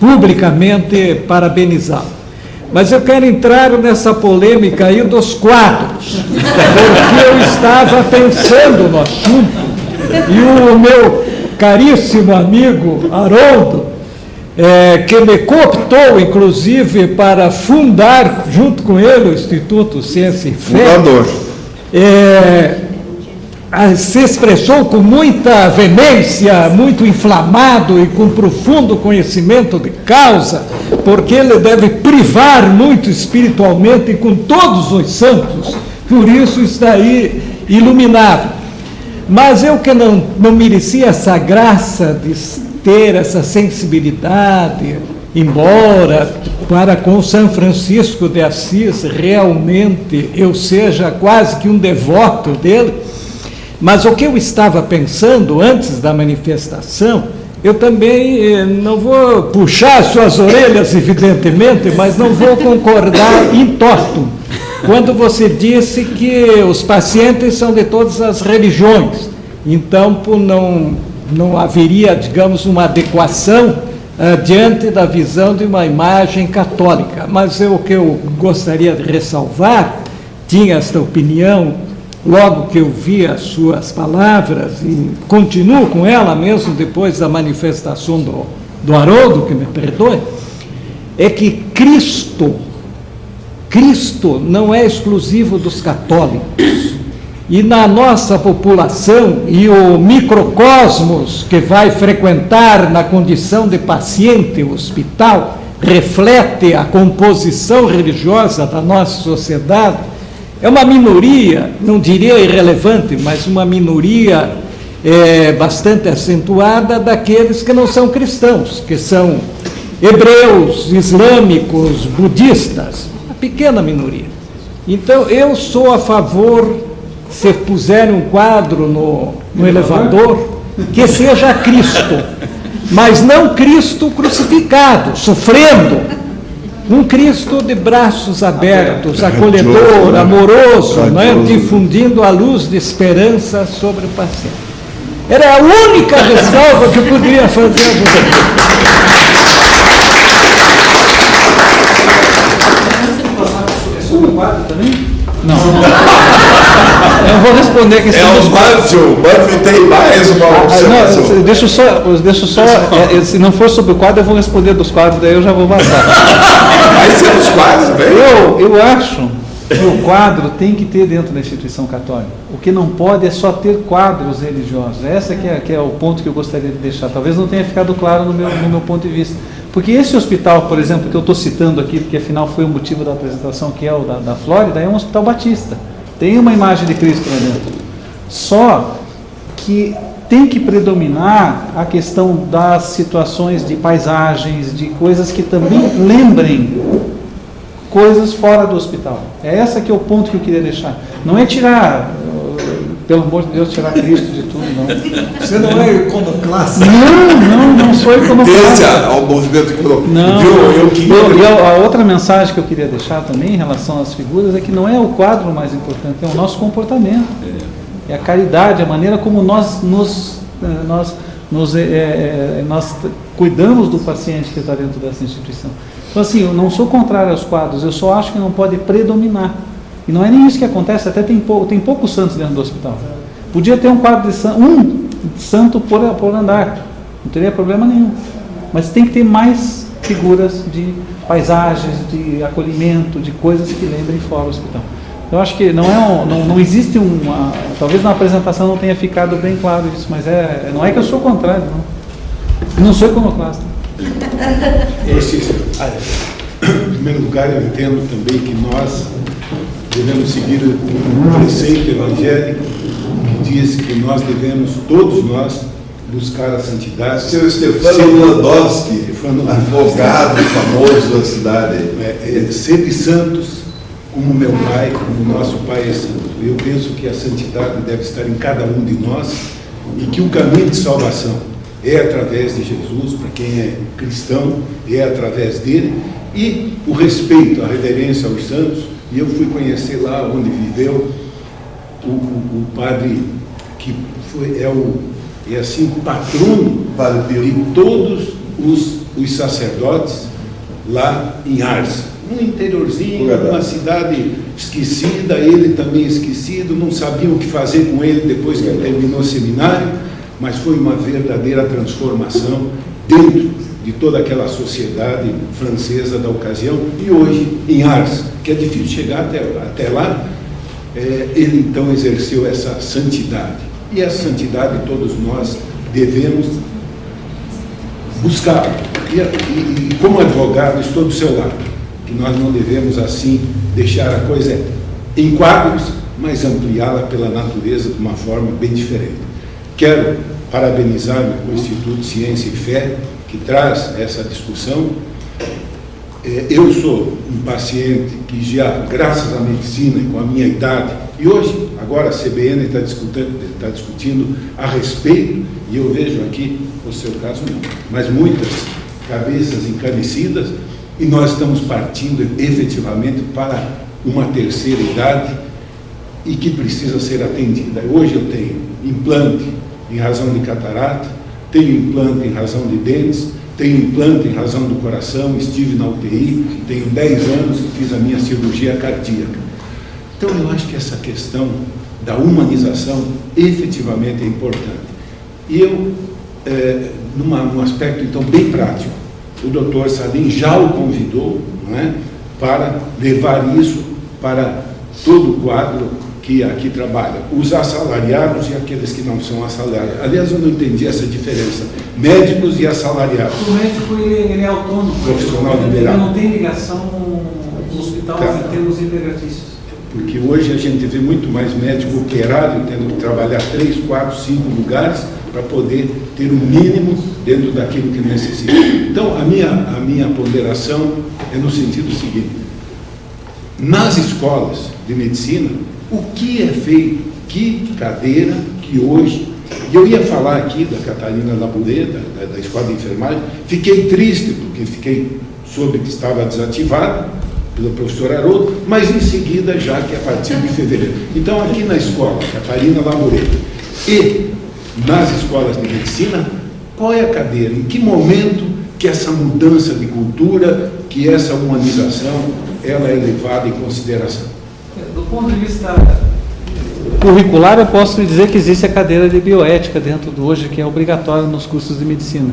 publicamente parabenizá-lo. Mas eu quero entrar nessa polêmica aí dos quadros, porque eu estava pensando no assunto e o meu caríssimo amigo Haroldo, que me cooptou, inclusive, para fundar, junto com ele, o Instituto Ciência e Fé, se expressou com muita veemência, muito inflamado e com profundo conhecimento de causa, porque ele deve privar muito espiritualmente com todos os santos, por isso está aí iluminado. Mas eu que não merecia essa graça de ter essa sensibilidade, embora para com São Francisco de Assis realmente eu seja quase que um devoto dele, mas o que eu estava pensando antes da manifestação, eu também não vou puxar suas orelhas, evidentemente, mas não vou concordar in toto, quando você disse que os pacientes são de todas as religiões, então não haveria, digamos, uma adequação diante da visão de uma imagem católica. Mas o que eu gostaria de ressalvar, tinha esta opinião, logo que eu vi as suas palavras, e continuo com ela mesmo depois da manifestação do Haroldo, que me perdoe, é que Cristo não é exclusivo dos católicos. E na nossa população, e o microcosmos que vai frequentar na condição de paciente o hospital, reflete a composição religiosa da nossa sociedade, é uma minoria, não diria irrelevante, mas uma minoria bastante acentuada daqueles que não são cristãos, que são hebreus, islâmicos, budistas, uma pequena minoria. Então, eu sou a favor, se puserem um quadro no elevador, que seja Cristo, mas não Cristo crucificado, sofrendo. Um Cristo de braços abertos, acolhedor, amoroso, né, difundindo a luz de esperança sobre o paciente. Era a única ressalva que eu poderia fazer a você. É sobre o quadro também? Não. Eu vou responder a questão dos quadros. O Buff tem mais uma observação. Deixa eu só se não for sobre o quadro, eu vou responder dos quadros, daí eu já vou vazar. Vai ser dos quadros, velho? Eu acho que o quadro tem que ter dentro da instituição católica. O que não pode é só ter quadros religiosos. Esse que é o ponto que eu gostaria de deixar. Talvez não tenha ficado claro no meu ponto de vista. Porque esse hospital, por exemplo, que eu estou citando aqui, porque afinal foi o motivo da apresentação, que é o da Flórida, é um hospital batista. Tem uma imagem de Cristo lá dentro. Só que tem que predominar a questão das situações de paisagens, de coisas que também lembrem coisas fora do hospital. É esse que é o ponto que eu queria deixar. Não é tirar pelo amor de Deus, tirar Cristo de tudo, não. Você não é iconoclasta? Não sou iconoclasta. Ao movimento iconoclasta. Não, Eu queria... e a outra mensagem que eu queria deixar também em relação às figuras é que não é o quadro mais importante, é o nosso comportamento. É a caridade, a maneira como nós cuidamos do paciente que está dentro dessa instituição. Então, assim, eu não sou contrário aos quadros, eu só acho que não pode predominar. E não é nem isso que acontece, até tem poucos santos dentro do hospital. Podia ter um quadro de santo por andar, não teria problema nenhum. Mas tem que ter mais figuras de paisagens, de acolhimento, de coisas que lembrem fora o hospital. Eu acho que não existe uma... Talvez na apresentação não tenha ficado bem claro isso, mas não é que eu sou contrário, não. Eu não sou iconoclasta. Em primeiro lugar, eu entendo também que nós devemos seguir um preceito evangélico que diz que nós devemos, todos nós, buscar a santidade. Seu Stefano Landowski, advogado famoso da cidade. Sede santos, como meu Pai, como nosso Pai é santo. Eu penso que a santidade deve estar em cada um de nós e que o caminho de salvação é através de Jesus, para quem é cristão, é através dele, e o respeito, a reverência aos santos. E eu fui conhecer lá onde viveu o padre que é assim, patrono de todos os sacerdotes lá em Ars, no interiorzinho, uma cidade esquecida, ele também esquecido, não sabiam o que fazer com ele depois que ele terminou o seminário, mas foi uma verdadeira transformação dentro de toda aquela sociedade francesa da ocasião. E hoje, em Ars, que é difícil chegar até lá, ele então exerceu essa santidade. E essa santidade todos nós devemos buscar. E como advogado, estou do seu lado, que nós não devemos assim deixar a coisa em quadros, mas ampliá-la pela natureza de uma forma bem diferente. Quero parabenizar o Instituto Ciência e Fé, que traz essa discussão. Eu sou um paciente que já, graças à medicina e com a minha idade, e hoje, agora a CBN está discutindo a respeito, e eu vejo aqui, no seu caso não, mas muitas cabeças encanecidas, e nós estamos partindo efetivamente para uma terceira idade e que precisa ser atendida. Hoje eu tenho implante em razão de catarata, tenho implante em razão de dentes, tenho implante em razão do coração, estive na UTI, tenho 10 anos que fiz a minha cirurgia cardíaca. Então eu acho que essa questão da humanização efetivamente é importante. E eu, num aspecto então bem prático, o Dr. Salim já o convidou, não é, para levar isso para todo o quadro que aqui trabalha, os assalariados e aqueles que não são assalariados. Aliás, eu não entendi essa diferença, médicos e assalariados. O médico ele é autônomo, profissional liberal. Ele não tem ligação com o hospital em termos empregatícios. Porque hoje a gente vê muito mais médico operário tendo que trabalhar 3, 4, 5 lugares para poder ter o mínimo dentro daquilo que necessita. Então, a minha ponderação é no sentido seguinte: nas escolas de medicina, o que é feito, que cadeira que hoje... E eu ia falar aqui da Catarina Labouré, da Escola de Enfermagem, fiquei triste, porque soube que estava desativada pelo professor Haroldo, mas em seguida, já que a partir de fevereiro. Então, aqui na escola, Catarina Labouré, e nas escolas de medicina, qual é a cadeira? Em que momento que essa mudança de cultura, que essa humanização, ela é levada em consideração? Do ponto de vista curricular, eu posso dizer que existe a cadeira de bioética dentro do hoje, que é obrigatória nos cursos de medicina.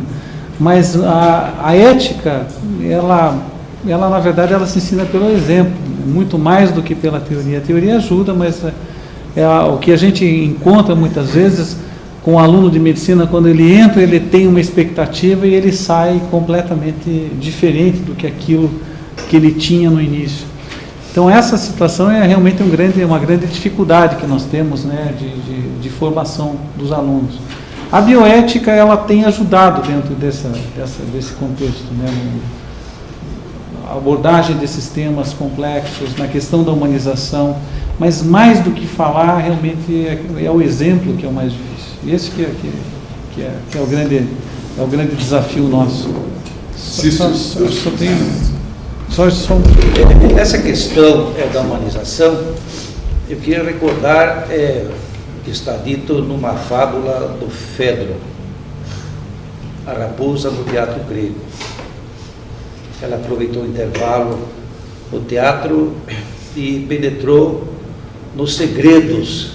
Mas a ética, ela na verdade, ela se ensina pelo exemplo, muito mais do que pela teoria. A teoria ajuda, mas o que a gente encontra muitas vezes com o aluno de medicina, quando ele entra, ele tem uma expectativa e ele sai completamente diferente do que aquilo que ele tinha no início. Então, essa situação é realmente uma grande dificuldade que nós temos, né, de formação dos alunos. A bioética, ela tem ajudado dentro desse contexto, né, a abordagem desses temas complexos, na questão da humanização. Mas mais do que falar, realmente é o exemplo que é o mais difícil. E esse que é o grande desafio nosso. Essa questão da humanização, eu queria recordar que está dito numa fábula do Fedro, a raposa no teatro grego. Ela aproveitou o intervalo no teatro e penetrou nos segredos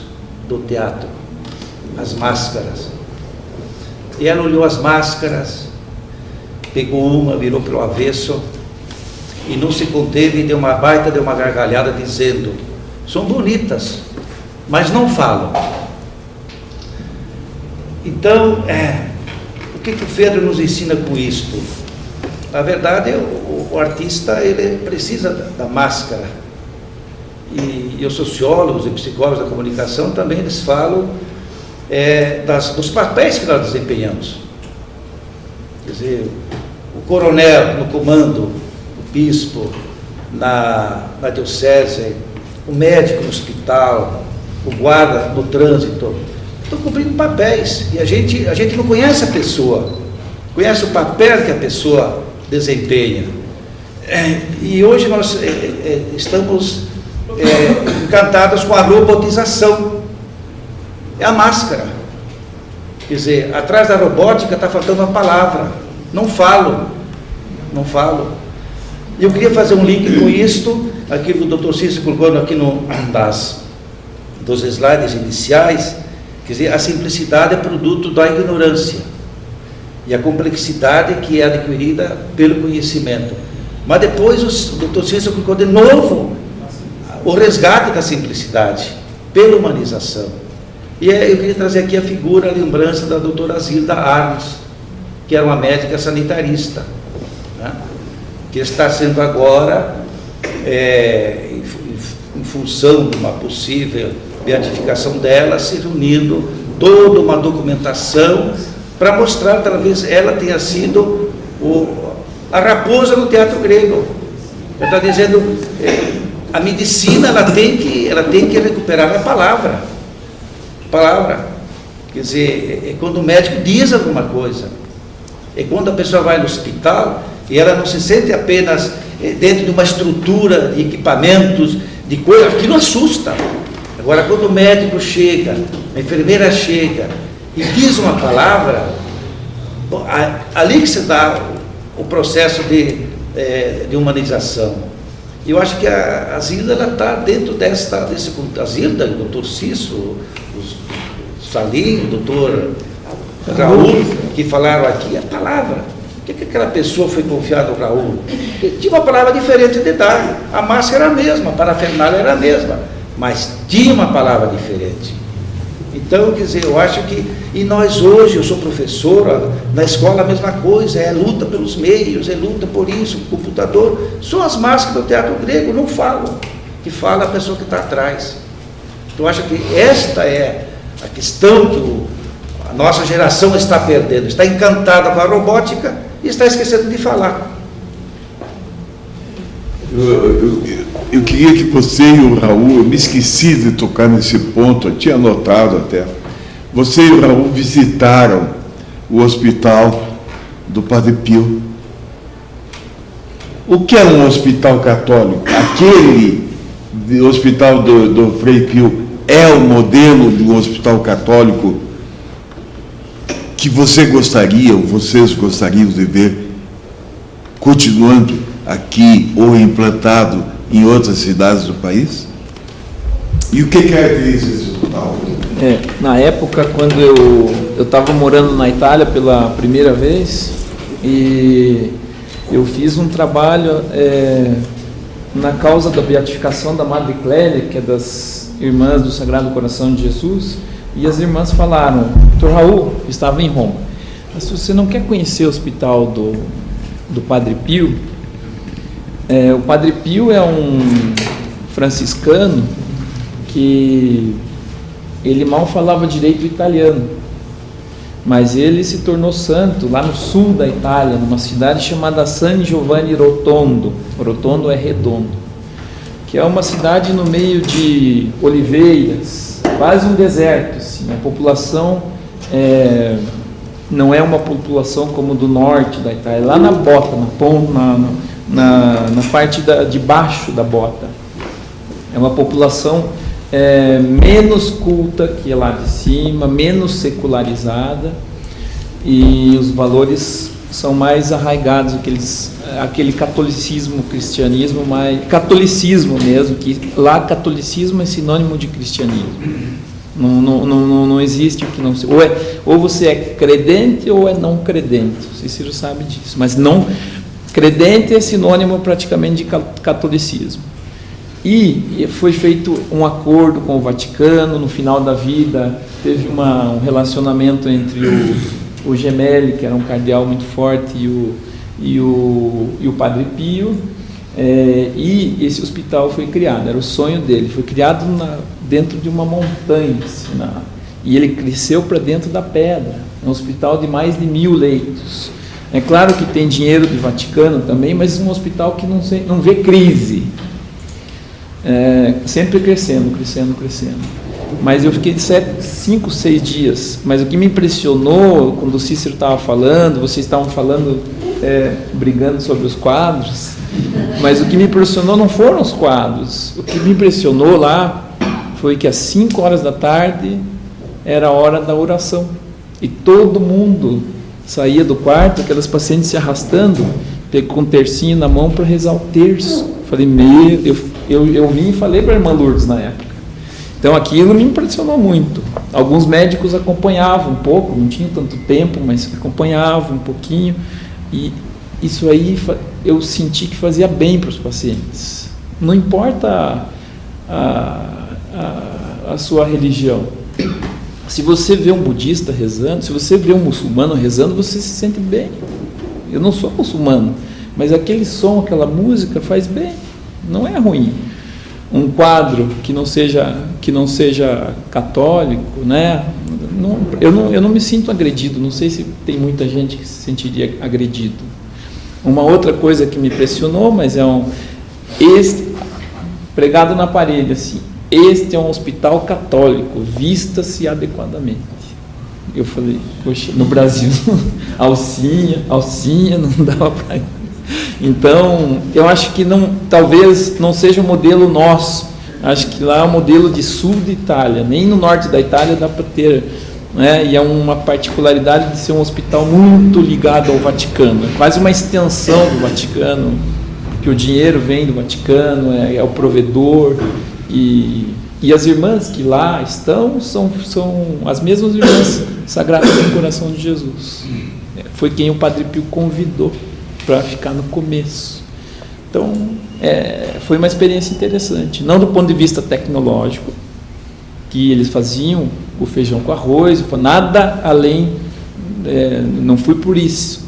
do teatro, as máscaras. E ela olhou as máscaras, pegou uma, virou para o avesso e não se conteve e deu uma gargalhada dizendo: são bonitas, mas não falam. Então, o que o Fedro nos ensina com isto? Na verdade, o artista ele precisa da máscara. E os sociólogos e psicólogos da comunicação também eles falam dos papéis que nós desempenhamos. Quer dizer, o coronel no comando, o bispo na diocese, o médico no hospital, o guarda no trânsito, estão cumprindo papéis. E a gente não conhece a pessoa, conhece o papel que a pessoa desempenha. E hoje nós estamos encantados com a robotização. É a máscara. Quer dizer, atrás da robótica está faltando a palavra. Não falo. E eu queria fazer um link com isto, aquilo que o Dr. Cícero colocou aqui dos slides iniciais. Quer dizer, a simplicidade é produto da ignorância e a complexidade que é adquirida pelo conhecimento. Mas depois o Dr. Cícero colocou de novo o resgate da simplicidade pela humanização. E eu queria trazer aqui a figura, a lembrança da doutora Zilda Arnes, que era uma médica sanitarista, né? Que está sendo agora, em função de uma possível beatificação dela, se reunindo toda uma documentação para mostrar que talvez ela tenha sido a raposa no teatro grego. Ela está dizendo, a medicina ela tem que recuperar a palavra. Quer dizer, é quando o médico diz alguma coisa, é quando a pessoa vai no hospital e ela não se sente apenas dentro de uma estrutura de equipamentos, de coisas, aquilo assusta. Agora, quando o médico chega, a enfermeira chega e diz uma palavra, ali que se dá o processo de humanização. Eu acho que a Zilda está dentro desse. A Zilda, o doutor Cícero, o Salim, o doutor Raul, que falaram aqui, a palavra. Por que aquela pessoa foi confiada ao Raul? Porque tinha uma palavra diferente de dar. A máscara era a mesma, a parafernália era a mesma, mas tinha uma palavra diferente. Então, quer dizer, eu acho que, e nós hoje, eu sou professora, na escola a mesma coisa, é luta pelos meios, é luta por isso, o computador, são as máscaras do teatro grego, não falam, que fala a pessoa que está atrás. Então, eu acho que esta é a questão que a nossa geração está perdendo, está encantada com a robótica e está esquecendo de falar. Eu queria que você e o Raul, eu me esqueci de tocar nesse ponto, eu tinha anotado até. Você e o Raul visitaram o hospital do Padre Pio. O que é um hospital católico? Aquele hospital do Frei Pio é o modelo de um hospital católico que você gostaria, ou vocês gostariam de ver continuando aqui ou implantado em outras cidades do país? E o que caracteriza esse hospital? Na época, quando eu estava morando na Itália pela primeira vez, e eu fiz um trabalho na causa da beatificação da Madre Clélia, que é das Irmãs do Sagrado Coração de Jesus, e as irmãs falaram, Dr. Raul, que estava em Roma, mas se você não quer conhecer o hospital do Padre Pio, o Padre Pio é um franciscano que ele mal falava direito italiano, mas ele se tornou santo lá no sul da Itália, numa cidade chamada San Giovanni Rotondo. Rotondo é redondo, que é uma cidade no meio de oliveiras, quase um deserto, assim. A população não é uma população como do norte da Itália, lá na bota, na parte de baixo da bota. É uma população menos culta que lá de cima, menos secularizada, e os valores são mais arraigados, aquele catolicismo, cristianismo, catolicismo mesmo, que lá catolicismo é sinônimo de cristianismo. Não existe o que não seja. Ou você é credente ou é não credente. O Cícero sabe disso. Mas não credente é sinônimo praticamente de catolicismo. E foi feito um acordo com o Vaticano. No final da vida teve um relacionamento entre o Gemelli, que era um cardeal muito forte, e o Padre Pio. E esse hospital foi criado, era o sonho dele, foi criado dentro de uma montanha, assim, e ele cresceu para dentro da pedra. É um hospital de mais de 1000 leitos. É claro que tem dinheiro do Vaticano também, mas é um hospital que não vê crise, sempre crescendo. Mas eu fiquei 5, 6 dias. Mas o que me impressionou, quando o Cícero estava falando, vocês estavam falando, brigando sobre os quadros, mas o que me impressionou não foram os quadros. O que me impressionou lá foi que às 5 horas da tarde era a hora da oração. E todo mundo saía do quarto, aquelas pacientes se arrastando, com um tercinho na mão para rezar o terço. Falei, eu vim e falei para a irmã Lourdes na época. Então aquilo me impressionou muito. Alguns médicos acompanhavam um pouco, não tinham tanto tempo, mas acompanhavam um pouquinho. E isso aí eu senti que fazia bem para os pacientes. Não importa a sua religião. Se você vê um budista rezando, se você vê um muçulmano rezando, você se sente bem. Eu não sou muçulmano, mas aquele som, aquela música faz bem, não é ruim. Um quadro que não seja católico, né? Eu não me sinto agredido. Não sei se tem muita gente que se sentiria agredido. Uma outra coisa que me impressionou, mas pregado na parede assim: este é um hospital católico, vista-se adequadamente. Eu falei, poxa, no Brasil, alcinha, não dava para ir. Então, eu acho que talvez não seja o modelo nosso. Acho que lá é o modelo de sul de Itália, nem no norte da Itália dá para ter, né? E é uma particularidade de ser um hospital muito ligado ao Vaticano, é quase uma extensão do Vaticano, porque o dinheiro vem do Vaticano, é o provedor, e as irmãs que lá estão são as mesmas irmãs sagradas do coração de Jesus. Foi quem o Padre Pio convidou para ficar no começo. Então, foi uma experiência interessante, não do ponto de vista tecnológico, que eles faziam o feijão com arroz, nada além, não fui por isso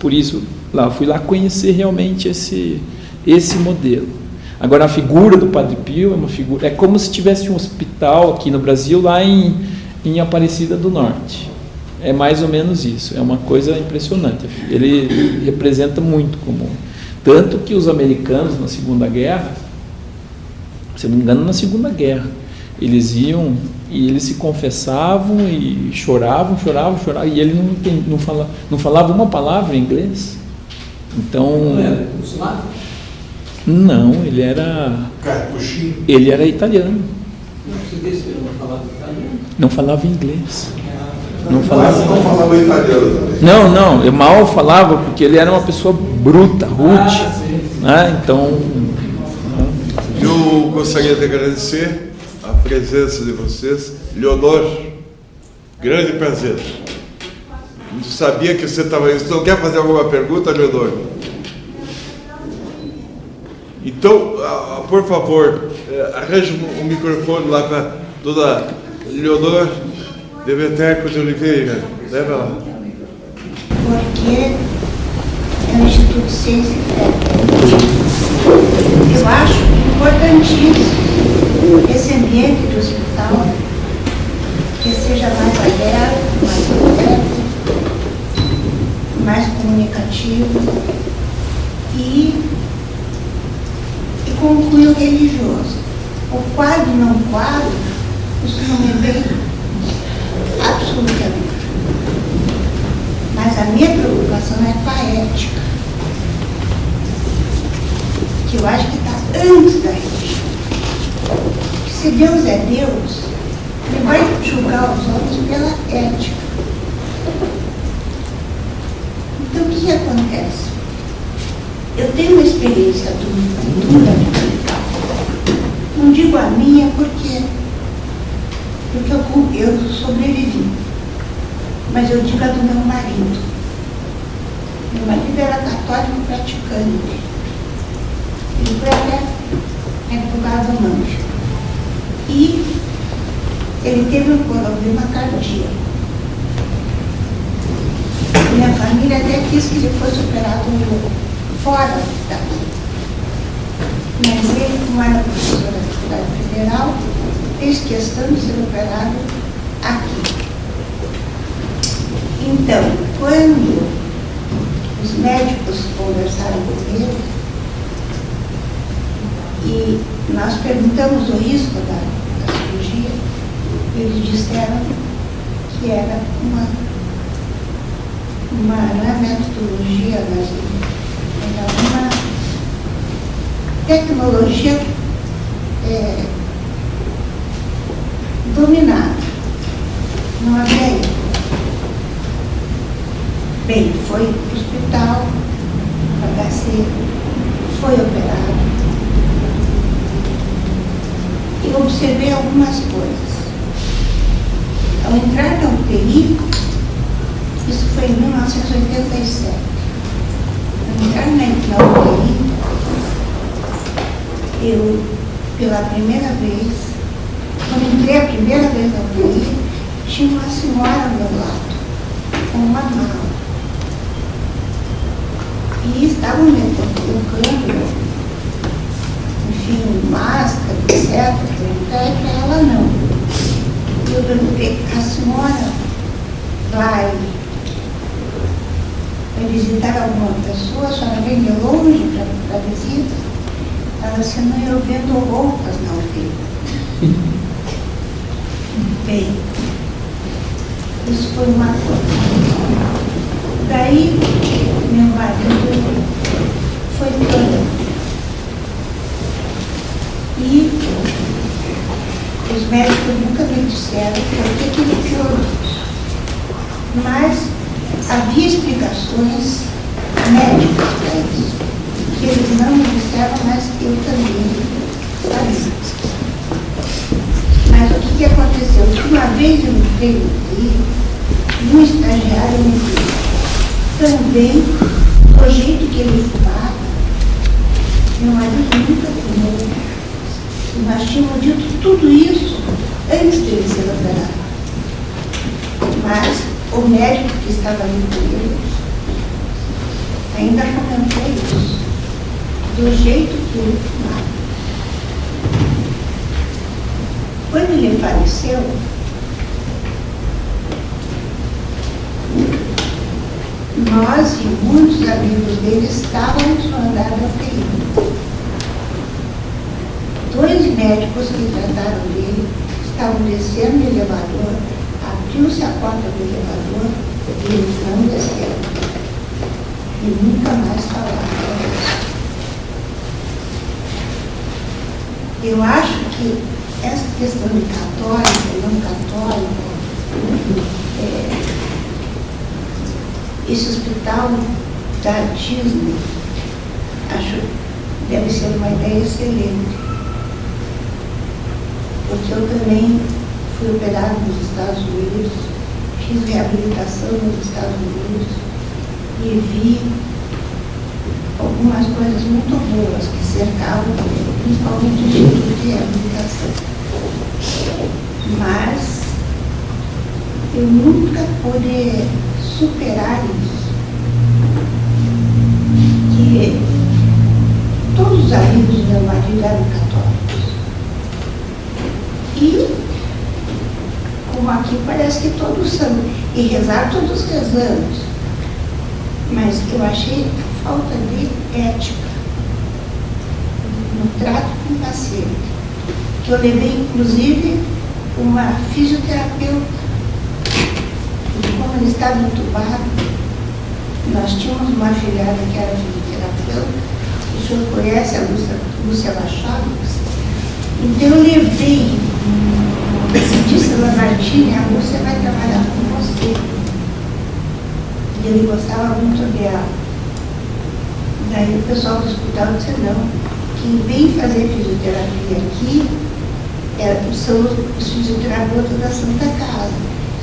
lá, fui lá conhecer realmente esse modelo. Agora, a figura do Padre Pio é como se tivesse um hospital aqui no Brasil, lá em Aparecida do Norte. É mais ou menos isso, é uma coisa impressionante. Ele representa muito como... Tanto que os americanos, na Segunda Guerra, se não me engano, na Segunda Guerra, eles iam e eles se confessavam e choravam, e ele não falava uma palavra em inglês. Então... Não era muçulmano? Não, ele era italiano. Não falava inglês. Não falava italiano também. Não, eu mal falava porque ele era uma pessoa bruta, rude. Então. Eu gostaria de agradecer a presença de vocês. Leonor, grande prazer. Eu sabia que você estava aí. Você não quer fazer alguma pergunta, Leonor? Então, por favor, arranje um microfone lá para a dona Leonor Demeterco de Oliveira. Leva lá. Porque é um Instituto de Ciência e Técnica. Eu acho importantíssimo esse ambiente do hospital, que seja mais aberto, mais aberto, mais comunicativo e conclui o religioso. O quadro não quadro, isso não me vem absolutamente. Mas a minha preocupação é com a ética, que eu acho que está antes da religião. Se Deus é Deus, Ele vai julgar os homens pela ética. Então, o que acontece? Eu tenho uma experiência dura, não digo a minha porque eu sobrevivi, mas eu digo a do meu marido. Meu marido era católico praticante. Ele foi até advogado manjo. E ele teve um problema cardíaco. Minha família até quis que ele fosse operado fora do estado. Mas ele, como era professor da Faculdade Federal, fez questão de ser operado aqui. Então, quando os médicos conversaram com ele, e nós perguntamos o risco da cirurgia, eles disseram que era não é metodologia, mas era uma tecnologia dominada. Não havia erro. Bem, foi para o hospital, HC, foi operado. E observei algumas coisas. Ao entrar na UTI, isso foi em 1987. Ao entrar na UTI, eu, pela primeira vez, quando entrei a primeira vez na UTI, tinha uma senhora ao meu lado, com uma mala. E estavam me colocando, enfim, máscara, etc. Para ela não. E eu perguntei, a senhora vai visitar alguma pessoa? A senhora vem de longe para visita? Ela disse, não, eu vendo roupas na UTI. Bem, isso foi uma coisa. Daí, meu marido foi plano. E os médicos nunca me disseram por que ele piorou. Mas havia explicações médicas para isso, que eles não me disseram, mas eu também sabia. Mas o que aconteceu? Uma vez eu entrei no UTI, e um estagiário me disse, também, o jeito que ele fumava, meu marido nunca fumou. E nós tínhamos dito tudo isso antes dele ser operado. Mas o médico que estava ali com ele ainda comentou isso, do jeito que ele fumava. Quando ele faleceu, nós e muitos amigos dele estávamos no andar da UTI. 2 médicos que trataram dele estavam descendo no elevador, abriu-se a porta do elevador e eles não desceram. E nunca mais falaram. Eu acho que essa questão de católico e não católico, esse hospital da Disney, acho que deve ser uma ideia excelente. Porque eu também fui operado nos Estados Unidos, fiz reabilitação nos Estados Unidos e vi algumas coisas muito boas que cercavam, principalmente o Instituto de Reabilitação. Mas eu nunca pude superar isso. Que todos os amigos do meu marido eram católicos. E, como aqui parece que todos são, e rezar todos rezamos. Mas eu achei a falta de ética no trato com o paciente. que eu levei, inclusive, uma fisioterapeuta. E como ele estava entubado, nós tínhamos uma afilhada que era fisioterapeuta, o senhor conhece a Lúcia Machado? Então eu levei, disse a Lamartine, a Lúcia vai trabalhar com você. E ele gostava muito dela. Daí o pessoal do hospital disse, não, quem vem fazer fisioterapia aqui são os fisioterapeutas da Santa Casa.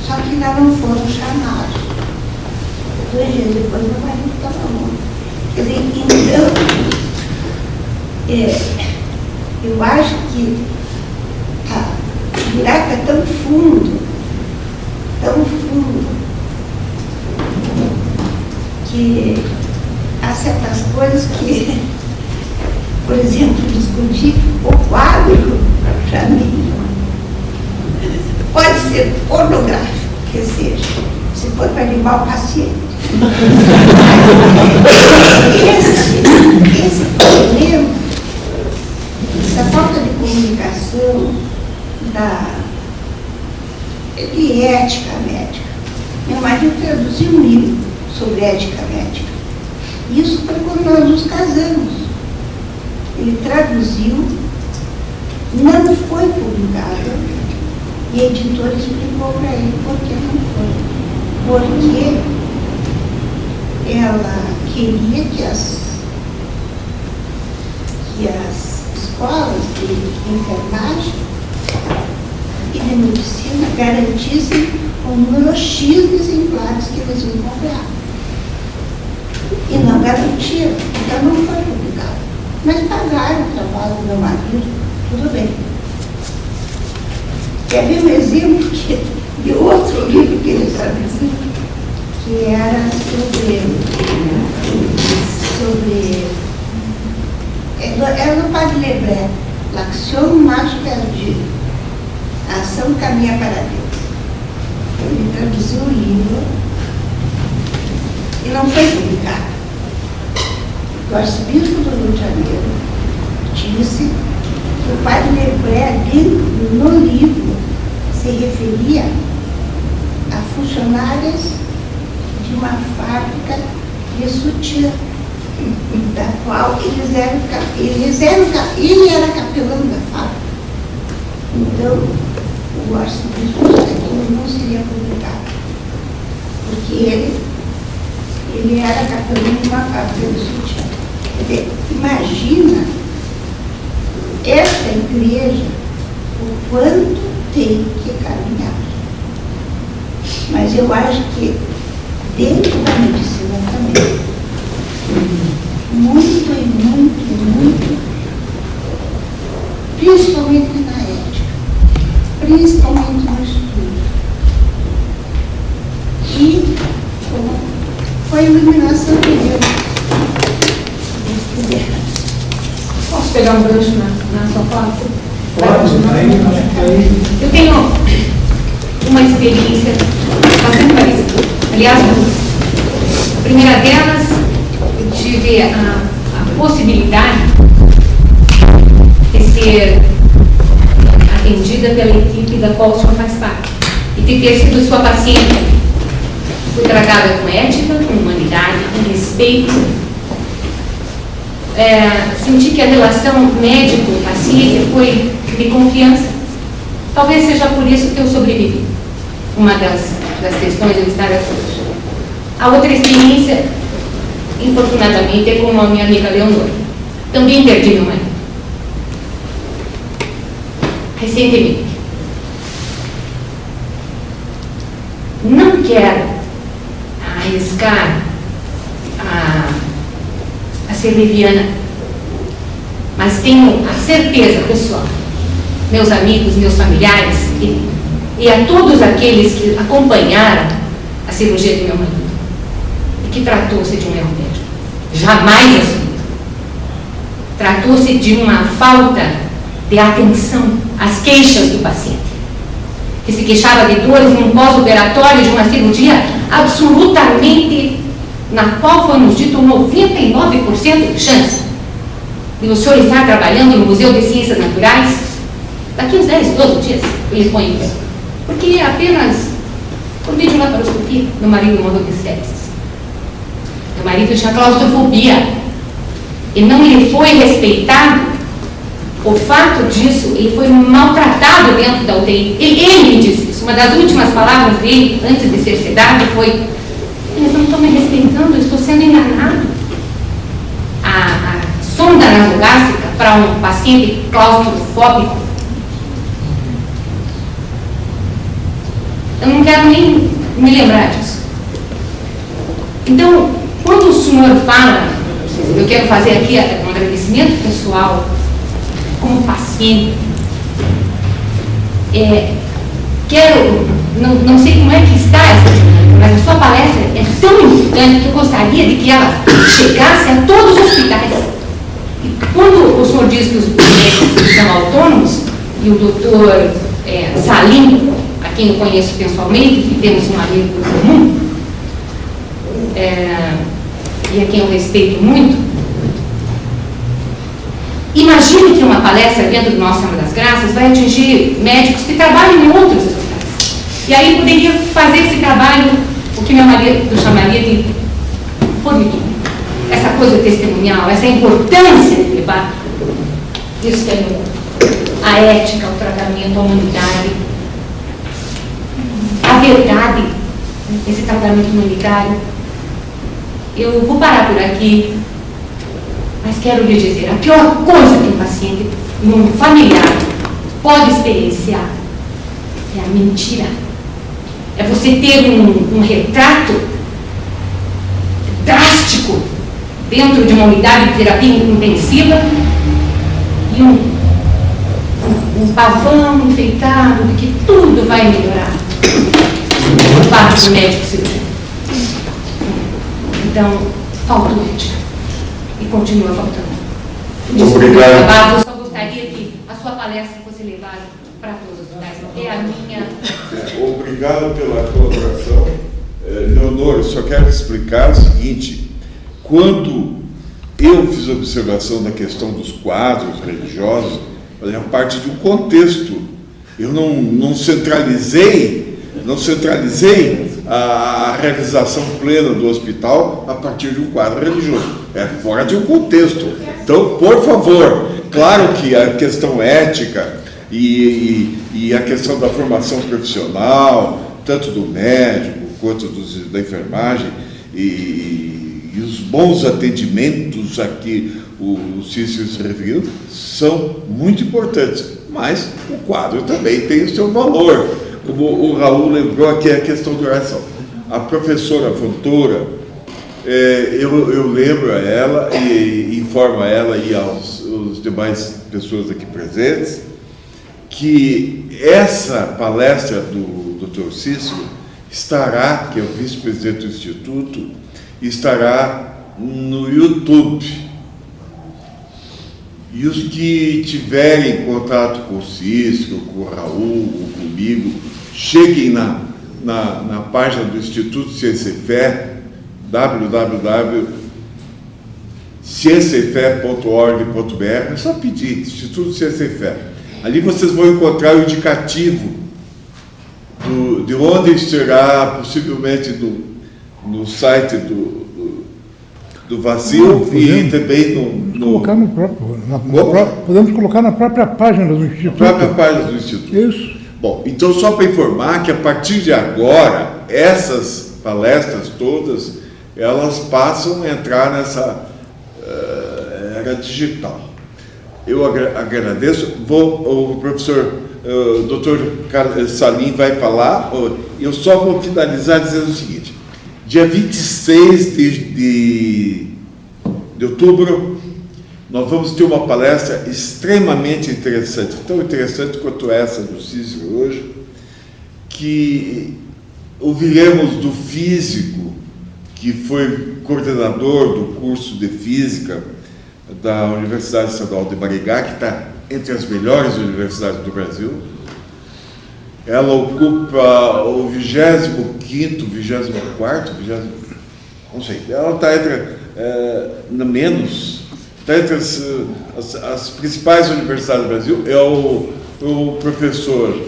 Só que ainda não foram chamados. 2 dias depois, meu marido estava morto. Quer dizer, então, eu acho que o buraco é tão fundo, que há certas coisas que, por exemplo, discutir o quadro, para mim, pode ser pornográfico, que seja, se for para animar o paciente. Esse problema, essa falta de comunicação, de ética médica. Meu marido traduziu um livro sobre ética médica. Isso foi quando nós nos casamos. Ele traduziu, não foi publicado, e a editora explicou para ele por que não foi. Porque ela queria que as escolas de enfermagem e de medicina garantissem um número X de exemplares que eles iam comprar. E não garantiram, então não foi publicado. Mas pagaram o trabalho do meu marido, tudo bem. Quer ver um exemplo de outro livro que ele traduziu, que era era do Padre Lebré, L'Action Marche Perdue, a ação caminha para Deus. Ele traduziu o livro e não foi publicado. O arcebispo do Rio de Janeiro disse que o Padre Lebré, no livro, se referia a funcionárias de uma fábrica de sutiã, da qual ele era capelão da fábrica. Então, o arcebispo não seria publicado, porque ele era capelão de uma fábrica de sutiã. Quer dizer, imagina esta igreja, o quanto tem que caminhar. Mas eu acho que dentro da medicina também, muito, principalmente na ética, principalmente no estudo. E com a iluminação de Deus. Posso pegar um gancho na sua fala? Pode. Eu tenho uma experiência bastante parecida. Aliás, a primeira delas, eu tive a possibilidade de ser atendida pela equipe da qual o senhor faz parte e de ter sido sua paciente. Fui tratada com ética, com humanidade, com respeito. Senti que a relação médico-paciente foi de confiança. Talvez seja por isso que eu sobrevivi. Uma das questões de eu estar aqui. A outra experiência, infortunadamente, é com a minha amiga Leonor. Também perdi meu marido. Recentemente. Não quero arriscar a ser leviana, mas tenho a certeza, pessoal, meus amigos, meus familiares e a todos aqueles que acompanharam a cirurgia do meu marido, que tratou-se de um erro médico. Jamais assumido. Tratou-se de uma falta de atenção às queixas do paciente, que se queixava de dores num pós-operatório de uma cirurgia absolutamente, na qual foi nos dito 99% de chance de o senhor estar trabalhando no Museu de Ciências Naturais Daqui uns 10, 12 dias, ele põe isso. Porque apenas por videolaparoscopia, meu marido morreu de sepsis. Meu marido tinha claustrofobia. E não lhe foi respeitado o fato disso, ele foi maltratado dentro da UTI. Ele me disse isso. Uma das últimas palavras dele, antes de ser sedado, foi: eles não estão me respeitando, eu estou sendo enganado. A sonda nasogástrica para um paciente claustrofóbico, eu não quero nem me lembrar disso. Então, quando o senhor fala, eu quero fazer aqui um agradecimento pessoal, como paciente, não sei como é que está essa dinâmica, mas a sua palestra é tão importante que eu gostaria de que ela chegasse a todos os hospitais. E quando o senhor diz que os médicos são autônomos, e o doutor Salim, a quem eu conheço pessoalmente, que temos um amigo comum, e a quem eu respeito muito, imagine que uma palestra dentro do Nossa Senhora das Graças vai atingir médicos que trabalham em outros hospitais. E aí poderia fazer esse trabalho, o que meu marido chamaria de formiguinha. Essa coisa testemunial, essa importância de levar isso que é a ética, o tratamento, a humanidade, a verdade, esse tratamento humanitário. Eu vou parar por aqui, mas quero lhe dizer, a pior coisa que um paciente, um familiar, pode experienciar é a mentira. É você ter um retrato drástico dentro de uma unidade de terapia intensiva e um pavão enfeitado de que tudo vai melhorar. Por parte do médico cirurgião. Então, falta ética. E continua faltando. Obrigado. Eu só gostaria que a sua palestra fosse levada para todos os lugares. É a minha. Obrigado pela colaboração. Leonor, eu só quero explicar o seguinte: quando eu fiz observação da questão dos quadros religiosos, fazia parte de um contexto. Eu não centralizei a realização plena do hospital a partir de um quadro religioso. É fora de um contexto. Então, por favor, claro que a questão ética e a questão da formação profissional, tanto do médico quanto da enfermagem, e os bons atendimentos a que o Cícero se referiu, são muito importantes. Mas o quadro também tem o seu valor. Como o Raul lembrou aqui, a questão da oração. A professora Fontoura, eu lembro a ela e informo a ela e aos demais pessoas aqui presentes que essa palestra do Dr. Cícero estará, que é o vice-presidente do Instituto, estará no YouTube. E os que tiverem contato com o Cícero, com o Raul, ou comigo, cheguem na página do Instituto Ciência e Fé, www.cienciaefé.org.br, é só pedir, Instituto Ciência e Fé. Ali vocês vão encontrar o indicativo de onde estará, possivelmente no site do Vazio e também colocar no próprio, podemos colocar na própria página do Instituto. Na própria página do Instituto. Isso. Bom, então só para informar que a partir de agora, essas palestras todas, elas passam a entrar nessa era digital. Eu agradeço. O professor Dr. Salim vai falar. Eu só vou finalizar dizendo o seguinte: dia 26 de outubro, nós vamos ter uma palestra extremamente interessante, tão interessante quanto essa do Cícero hoje, que ouviremos do físico, que foi coordenador do curso de Física da Universidade Estadual de Maringá, que está entre as melhores universidades do Brasil. Ela ocupa o 25º, 24º, não sei, ela está entre, está entre as principais universidades do Brasil, é o o professor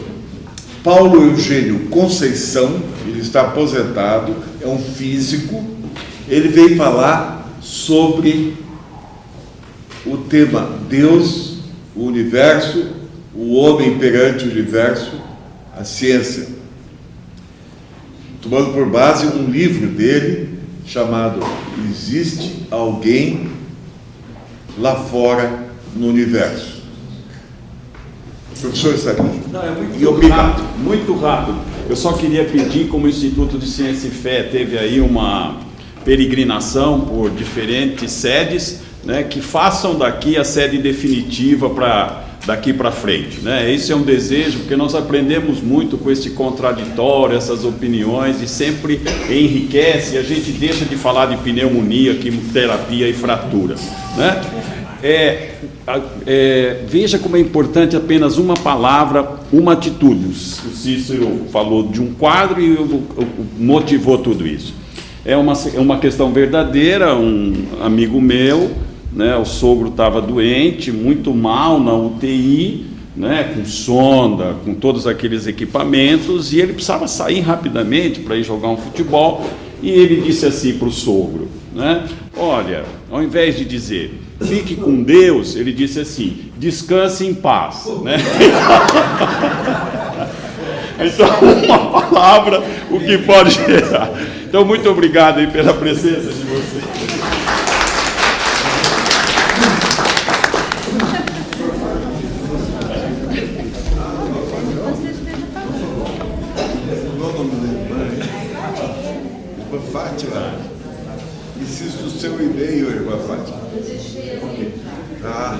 Paulo Eugênio Conceição, ele está aposentado, é um físico, ele veio falar sobre o tema Deus, o universo, o homem perante o universo, a ciência, tomando por base um livro dele chamado Existe Alguém Lá Fora no Universo. Professor Sabino. Não, é muito rápido, muito rápido. Eu só queria pedir, como o Instituto de Ciência e Fé teve aí uma peregrinação por diferentes sedes, né, que façam daqui a sede definitiva para daqui para frente, né? Esse é um desejo, porque nós aprendemos muito com esse contraditório, essas opiniões, e sempre enriquece, e a gente deixa de falar de pneumonia, quimioterapia e fratura, né? Veja como é importante apenas uma palavra, uma atitude. O Cícero falou de um quadro e motivou tudo isso. É uma questão verdadeira. Um amigo meu, né, o sogro estava doente, muito mal na UTI, né, com sonda, com todos aqueles equipamentos, e ele precisava sair rapidamente para ir jogar um futebol, e ele disse assim para o sogro, né, olha, ao invés de dizer fique com Deus, ele disse assim, descanse em paz, né? Então, uma palavra, o que pode gerar. Então, muito obrigado aí pela presença de vocês. Fátima, preciso do seu e-mail, irmã Fátima. Ah,